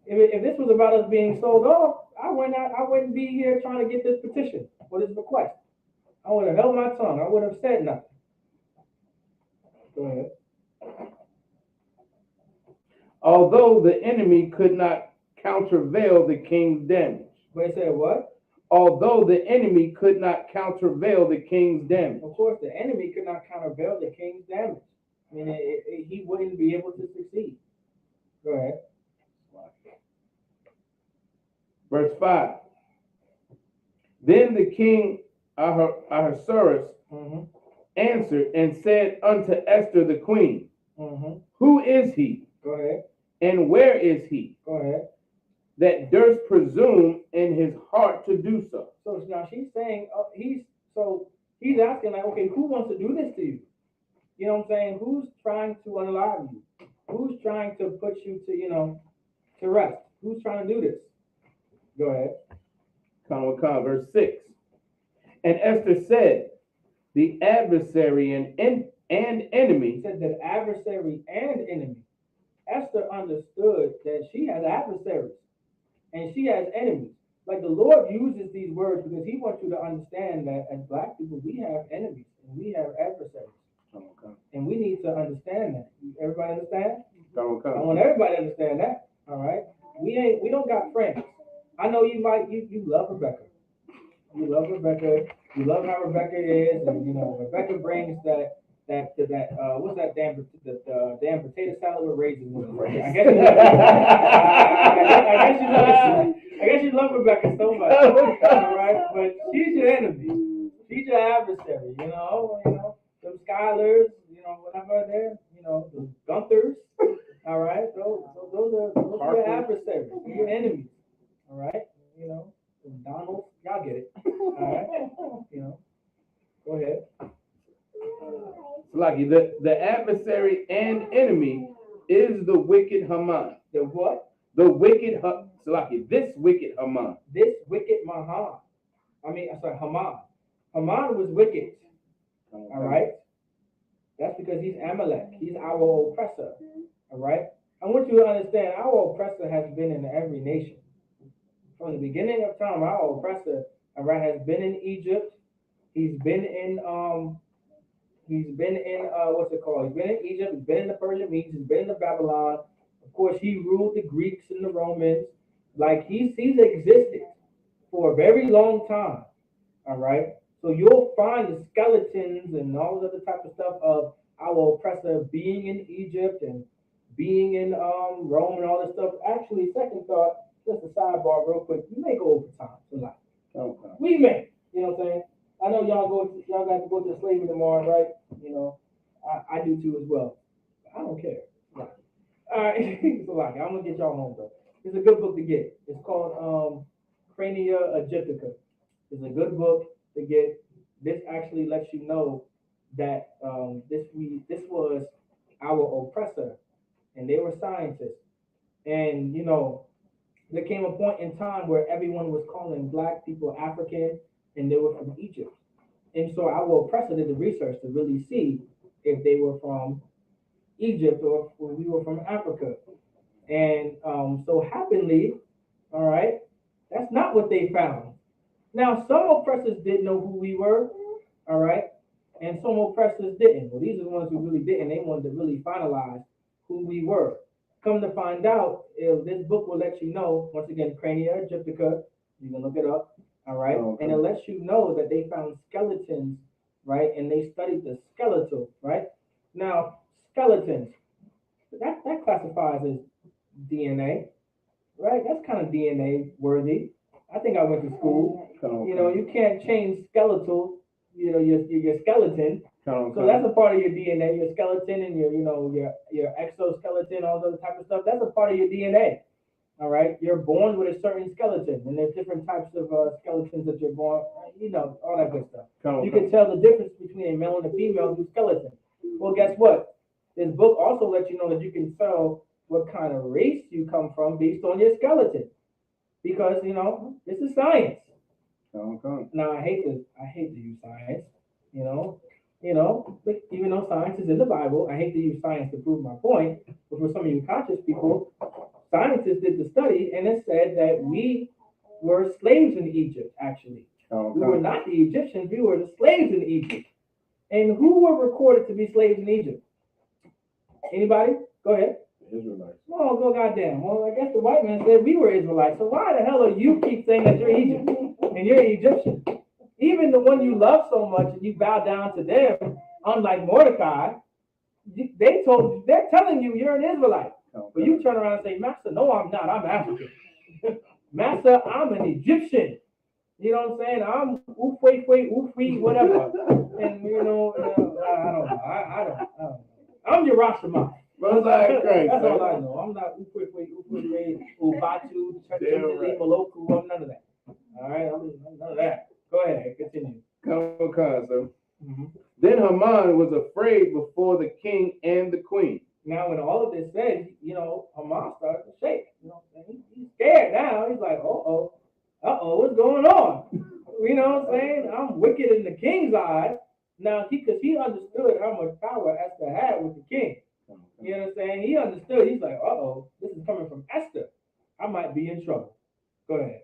If this was about us being sold off, I wouldn't be here trying to get this petition or this request. I would have held my tongue. I would have said nothing. Go ahead. Although the enemy could not countervail the king's damage. But he said what? Although the enemy could not countervail the king's damage. Of course, the enemy could not countervail the king's damage. I mean, he wouldn't be able to succeed. Go ahead. Verse 5. Then the king Ahasuerus answered and said unto Esther the queen, Who is he? Go ahead. And where is he? Go ahead. That durst presume in his heart to do so. So now she's saying, he's asking like, okay, who wants to do this to you? You know what I'm saying? Who's trying to unalive you? Who's trying to put you to, to rest? Who's trying to do this? Go ahead. Verse 6. And Esther said, the adversary and enemy. He said that adversary and enemy. Esther understood that she has adversaries and she has enemies. Like the Lord uses these words because he wants you to understand that as Black people, we have enemies and we have adversaries. And we need to understand that. Everybody understand? I want everybody to understand that. All right. We don't got friends. I know you love Rebecca. You love Rebecca. You love how Rebecca is, and Rebecca brings that what's that damn potato salad with raisins in it. I guess you love Rebecca so much. All right, but she's your enemy. She's your adversary. Them Skylers, whatever they're, the Gunthers. All right, those are your adversaries, your enemies. All right, Donald, y'all get it. All right, go ahead. Lucky, the adversary and enemy is the wicked Haman. The what? The wicked Salaki, this wicked Haman. This wicked Haman. Haman. Haman was wicked. All right. That's because he's Amalek. He's our oppressor. All right. I want you to understand, our oppressor has been in every nation. From the beginning of time, our oppressor, all right, has been in Egypt. He's been in what's it called? He's been in Egypt. He's been in the Persian Medes. He's been in the Babylon. Of course, he ruled the Greeks and the Romans. Like he's existed for a very long time. All right. So you'll find the skeletons and all this other type of stuff of our oppressor being in Egypt and being in Rome and all this stuff. Actually, second thought, just a sidebar real quick. We may go over time tonight. Okay. We may. You know what I'm saying? I know y'all got to go to slavery tomorrow, right? I do too as well. I don't care. Right. All right. It's a lot. I'm gonna get y'all home though. It's a good book to get. It's called Crania Egyptica. It's a good book to get. This actually lets you know that this was our oppressor, and they were scientists. And there came a point in time where everyone was calling Black people African, and they were from Egypt. And so our oppressor did the research to really see if they were from Egypt or if we were from Africa. And so happenly, all right, that's not what they found. Now, some oppressors didn't know who we were, all right, and some oppressors didn't. Well, these are the ones who really didn't. They wanted to really finalize who we were. Come to find out, this book will let you know, once again, Crania Egyptica, you can look it up, all right, okay. And it lets you know that they found skeletons, right, and they studied the skeletal, right. Now, skeletons, that classifies as DNA, right? That's kind of DNA worthy. I think I went to school. You can't change skeletal, your skeleton. So that's a part of your DNA, your skeleton and your exoskeleton, all those type of stuff. That's a part of your DNA. All right. You're born with a certain skeleton, and there's different types of skeletons that you're born. All that good stuff. You can tell the difference between a male and a female through skeleton. Well, guess what? This book also lets you know that you can tell what kind of race you come from based on your skeleton, because this is science. Now I hate to use science, You know, but even though science is in the Bible, I hate to use science to prove my point, but for some of you conscious people, scientists did the study and it said that we were slaves in Egypt, actually. We were not the Egyptians, we were the slaves in Egypt. And who were recorded to be slaves in Egypt? Anybody? Go ahead. Israelites. Oh, go goddamn. Well, I guess the white man said we were Israelites. So why the hell are you keep saying that you're Egypt and you're Egyptian? Even the one you love so much and you bow down to them, unlike Mordecai, they're telling you you're an Israelite. But you turn around and say, Master, no, I'm not. I'm African. Master, I'm an Egyptian. You know what I'm saying? I'm Ufwe, whatever. And you know, I don't know. I don't know. I'm Yerushalayim. That's all I know. I'm not Ufwe, Ubatu, Maloku. I'm none of that. All right, I'm none of that. Go ahead, continue. Come on, sir. Then Haman was afraid before the king and the queen. Now, when all of this said, you know, Haman started to shake. You know what I'm saying? He's scared now. He's like, what's going on? You know what I'm saying? I'm wicked in the king's eyes. Now, because he understood how much power Esther had with the king. You know what I'm saying? He understood. He's like, this is coming from Esther. I might be in trouble. Go ahead.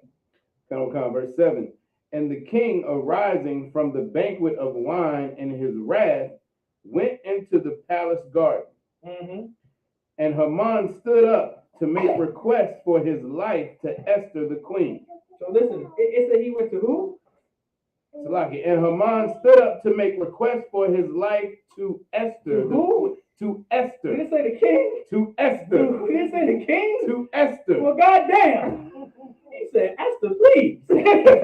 Come on, verse 7. And the king, arising from the banquet of wine in his wrath, went into the palace garden. Mm-hmm. And Haman stood up to make request for his life to Esther the queen. So listen, it said he went to who? Salaki. And Haman stood up to make request for his life to Esther. To who? To Esther. Did it say the king? To Esther. Did it say the king? To Esther. Well, goddamn. He said, Esther, please. He said,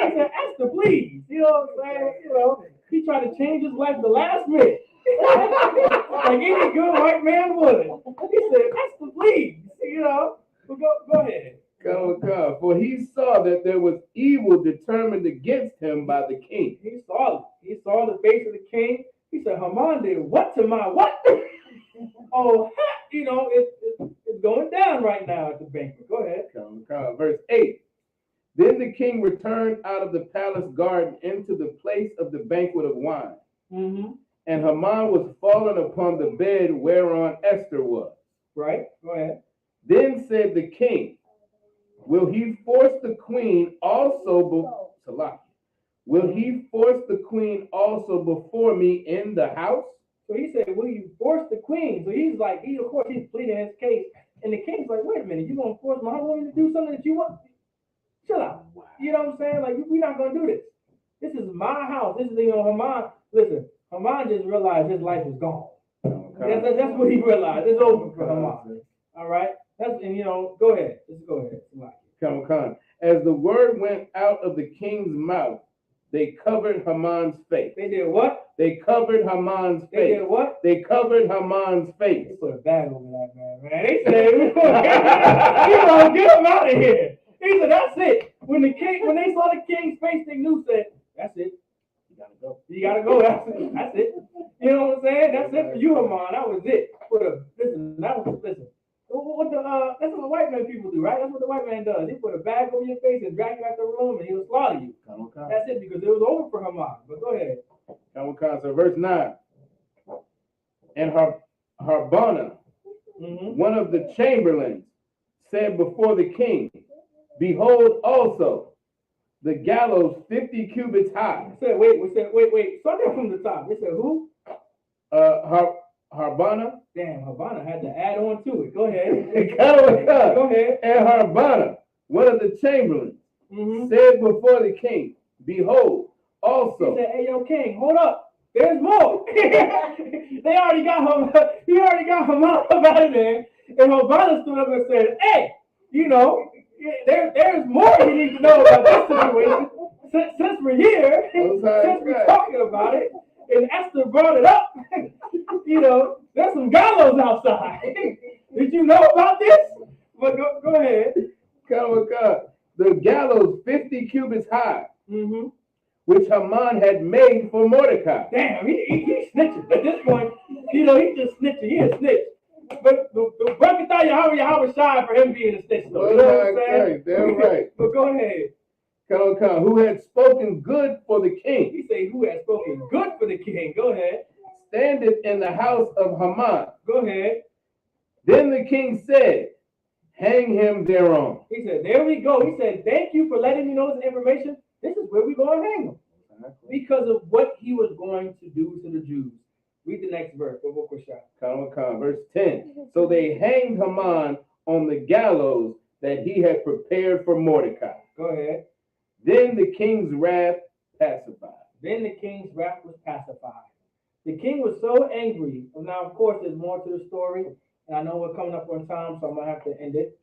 Esther, please. You know what I'm saying? You know, he tried to change his life the last minute. Like any good white man would. He said, Esther, please. You know, well, go ahead. Come. For he saw that there was evil determined against him by the king. He saw it. He saw the face of the king. He said, Haman did what to my what? Oh, you know, it's going down right now at the banquet. Go ahead. Come. Verse 8. Then the king returned out of the palace garden into the place of the banquet of wine. Mm-hmm. And Haman was fallen upon the bed whereon Esther was. Right? Go ahead. Then said the king, will he force the queen also Will he force the queen also before me in the house? So he said, will you force the queen? So he's like, of course, he's pleading his case. And the king's like, wait a minute, you going to force my woman to do something that you want? Chill out. You know what I'm saying? Like, we're not going to do this. This is my house. This is, you know, Haman. Listen, Haman just realized his life is gone. That's what he realized. It's over for Haman. All right? And, you know, go ahead. Just go ahead. Come. As the word went out of the king's mouth, they covered Haman's face. They did what? They covered Haman's face. They did what? They covered Haman's face. They put a bag over that man. They said, we're going to get him out of here. He said, that's it. When they saw the king's face, they knew, said, that's it. You got to go. You got to go. That's it. You know what I'm saying? That's it for you, Haman. That was it. Listen. That's what the white man people do, right? That's what the white man does. He put a bag over your face and drag you out the room and he'll slaughter you. That's it, because it was over for Haman. But go ahead. So verse 9. And Harbona, one of the chamberlains, said before the king, behold also the gallows 50 cubits high. Wait. Start that from the top. They said who? Harbona. Damn, Harbona had to add on to it. Go ahead. Go ahead. And Harbona, one of the chamberlains, said before the king, behold, also. He said, hey, yo, king, hold up. There's more. He already got Haman up out of there. And Harbona stood up and said, hey, you know, there's more you need to know about this situation. Since we're here, since we're talking about it, and Esther brought it up, you know, there's some gallows outside. Did you know about this? But go ahead. Come. The gallows 50 cubits high, which Haman had made for Mordecai. Damn, he's snitching. At this point, you know, he's just snitching. He a snitch. But the Brakatah Yahweh shy for him being a snitch, though. You know what I'm saying? Damn right. But go ahead. who had spoken good for the king, He say, who has spoken good for the king? Go ahead. standeth in the house of Haman. Go ahead. Then the king said, hang him thereon. He said, there we go. He said, thank you for letting me know this information. This is where we're going to hang him. Because of what he was going to do to the Jews. Read the next verse. Verse 10. So they hanged Haman on the gallows that he had prepared for Mordecai. Go ahead. Then the king's wrath pacified. Then the king's wrath was pacified. The king was so angry. Now, of course, there's more to the story. And I know we're coming up on time, so I'm going to have to end it.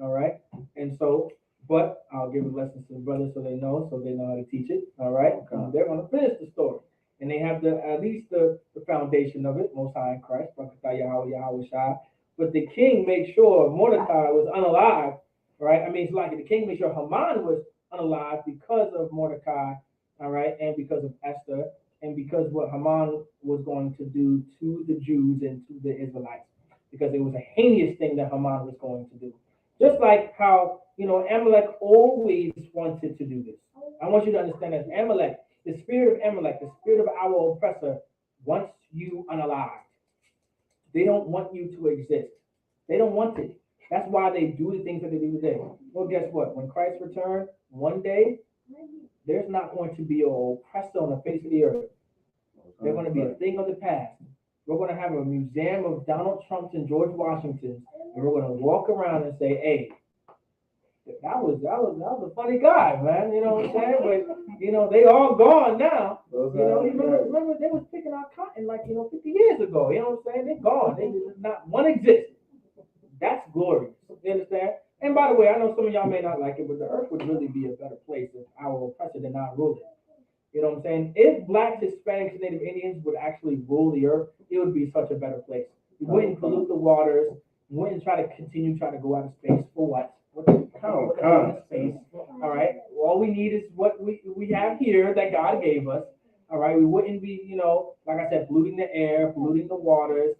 All right? And so, but I'll give a lesson to the brothers so they know how to teach it. All right? They're going to finish the story. And they have at least the foundation of it, Most High in Christ, but the king made sure Mordecai was unalive, right? I mean, it's like the king made sure Haman was unalive because of Mordecai, all right, and because of Esther, and because what Haman was going to do to the Jews and to the Israelites, because it was a heinous thing that Haman was going to do. Just like how, Amalek always wanted to do this. I want you to understand that Amalek, the spirit of Amalek, the spirit of our oppressor, wants you unalive. They don't want you to exist. They don't want it. That's why they do the things that they do today. Well, guess what? When Christ returns, one day, there's not going to be an oppressor on the face of the earth. They're going to be a thing of the past. We're going to have a museum of Donald Trumps and George Washington, and we're going to walk around and say, hey, that was a funny guy, man. You know what I'm saying? But they all gone now. Remember they was picking out cotton 50 years ago. You know what I'm saying? They're gone. They not one exists. That's glorious. You understand? And by the way, I know some of y'all may not like it, but the earth would really be a better place if our oppressor did not rule it. You know what I'm saying? If blacks, Hispanics, and Native Indians would actually rule the earth, it would be such a better place. We wouldn't pollute the waters. We wouldn't try to go out of space for what? Space. All right. All we need is what we have here that God gave us. All right. We wouldn't be, like I said, polluting the air, polluting the waters.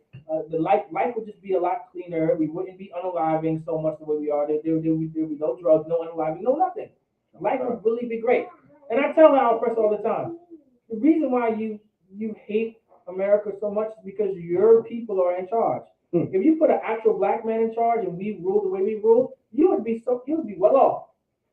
The life would just be a lot cleaner. We wouldn't be unaliving so much the way we are. There would be no drugs, no unaliving, no nothing. Life would really be great. And I tell our press all the time, the reason why you hate America so much is because your people are in charge. If you put an actual black man in charge and we rule the way we rule, you would be well off.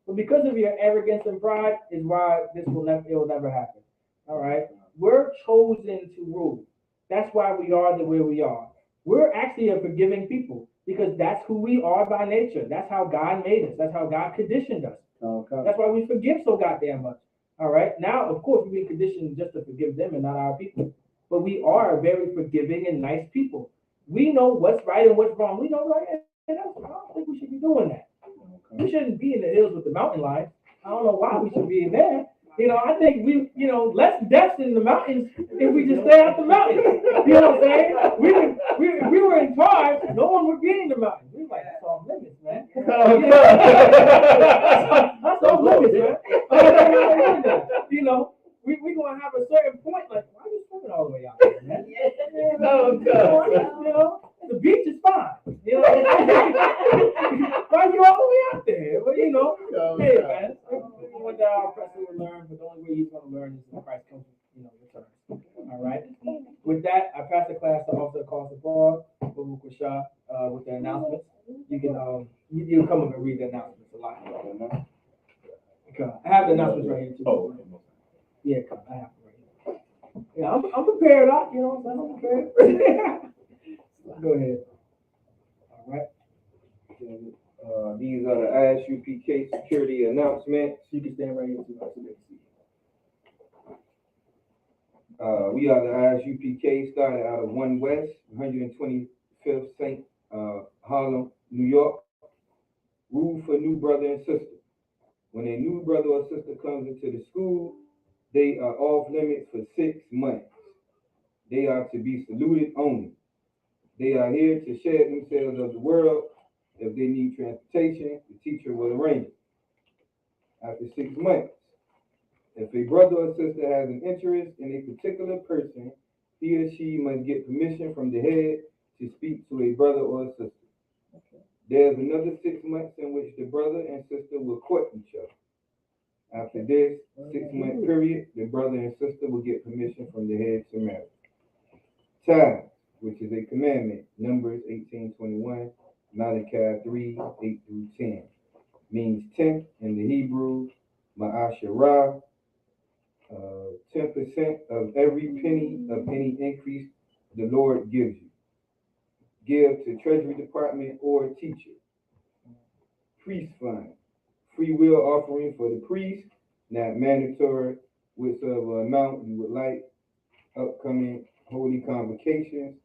But because of your arrogance and pride is why it will never happen. All right? We're chosen to rule. That's why we are the way we are. We're actually a forgiving people because that's who we are by nature. That's how God made us. That's how God conditioned us. That's why we forgive so goddamn much. All right? Now, of course, we've been conditioned just to forgive them and not our people. But we are very forgiving and nice people. We know what's right and what's wrong. We know, like, hey, I don't think we should be doing that. We shouldn't be in the hills with the mountain lions. I don't know why we should be in there. I think we, less deaths in the mountains if we just stay out the mountains. You know what I'm saying? We were in charge. No one would get in the mountains. We were like, that's off limits, man. That's off limits, man. We're going to have a certain point, like, why are you swimming all the way out there, man? The beach is fine. Why are you all the way out there? Well, hey, man. One day our oppressor will learn, but the only way he's going to learn is when Christ comes, returns. All right? With that, I pass the class to Officer Carson Paul, with the announcements. You can you come up and read the announcements a lot. I have the announcements right here, too. Oh, yeah, I have it right here. Yeah, I'm prepared, I'm prepared. Go ahead. All right. These are the ISUPK security announcements. You can stand right here too. We are the ISUPK, started out of 1 West, 125th St. Harlem, New York. Rule for new brother and sister. When a new brother or sister comes into the school, they are off limits for 6 months. They are to be saluted only. They are here to shed themselves of the world. If they need transportation, the teacher will arrange it. After 6 months, if a brother or sister has an interest in a particular person, he or she must get permission from the head to speak to a brother or a sister. There's another 6 months in which the brother and sister will court each other. After this 6-month period, the brother and sister will get permission from the head to marry. Tithe, which is a commandment, Numbers 18:21, Malachi 3:8-10, means 10 in the Hebrew, Ma'asherah, 10% of every penny of any increase the Lord gives you. Give to Treasury Department or teacher. Priest fund, free will offering for the priest, not mandatory, whichever amount you would like. Upcoming holy convocations.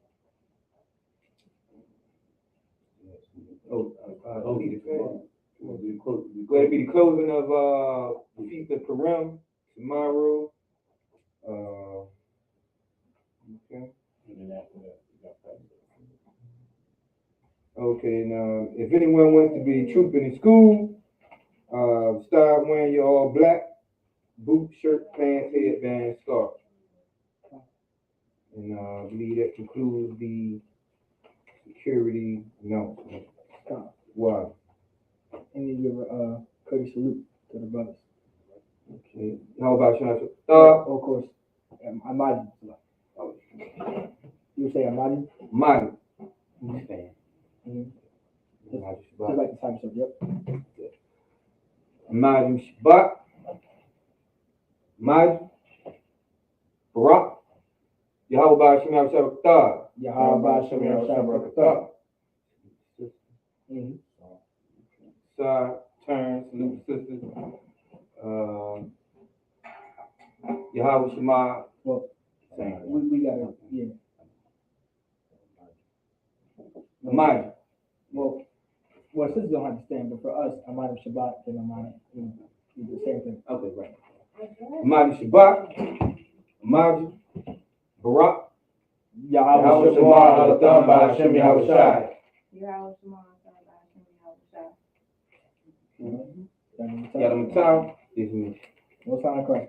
Will be the closing of the Feast of Purim tomorrow. Okay. Okay, now if anyone wants to be trooping in school, start wearing your all black boot, shirt, pants, headband, scarf. And I believe that concludes the security announcement. Wow. And then give a courtesy salute to the brothers. Okay. How about you? Of course, Amadi. You say Amadi? Madi. Understand. Just Shabbat. like the time so, yep. Madi Shabbat. Madi. Barak. Yahweh Shem Yahweh Yahweh Shem Yahweh. Side, turn, salute sisters. Yahweh Shema. Well, we gotta, yeah. Amadi. Well, sisters don't understand, but for us, Amadi Shabbat and Amadi, the same thing. Okay, right. Amadi Shabbat. Amadi. Barak. Yahweh Shema, Adam Ba'Shem Yahweh Shai. Yahweh Shema, Yahweh Shai. Yadam Tau is me. What's on the cross?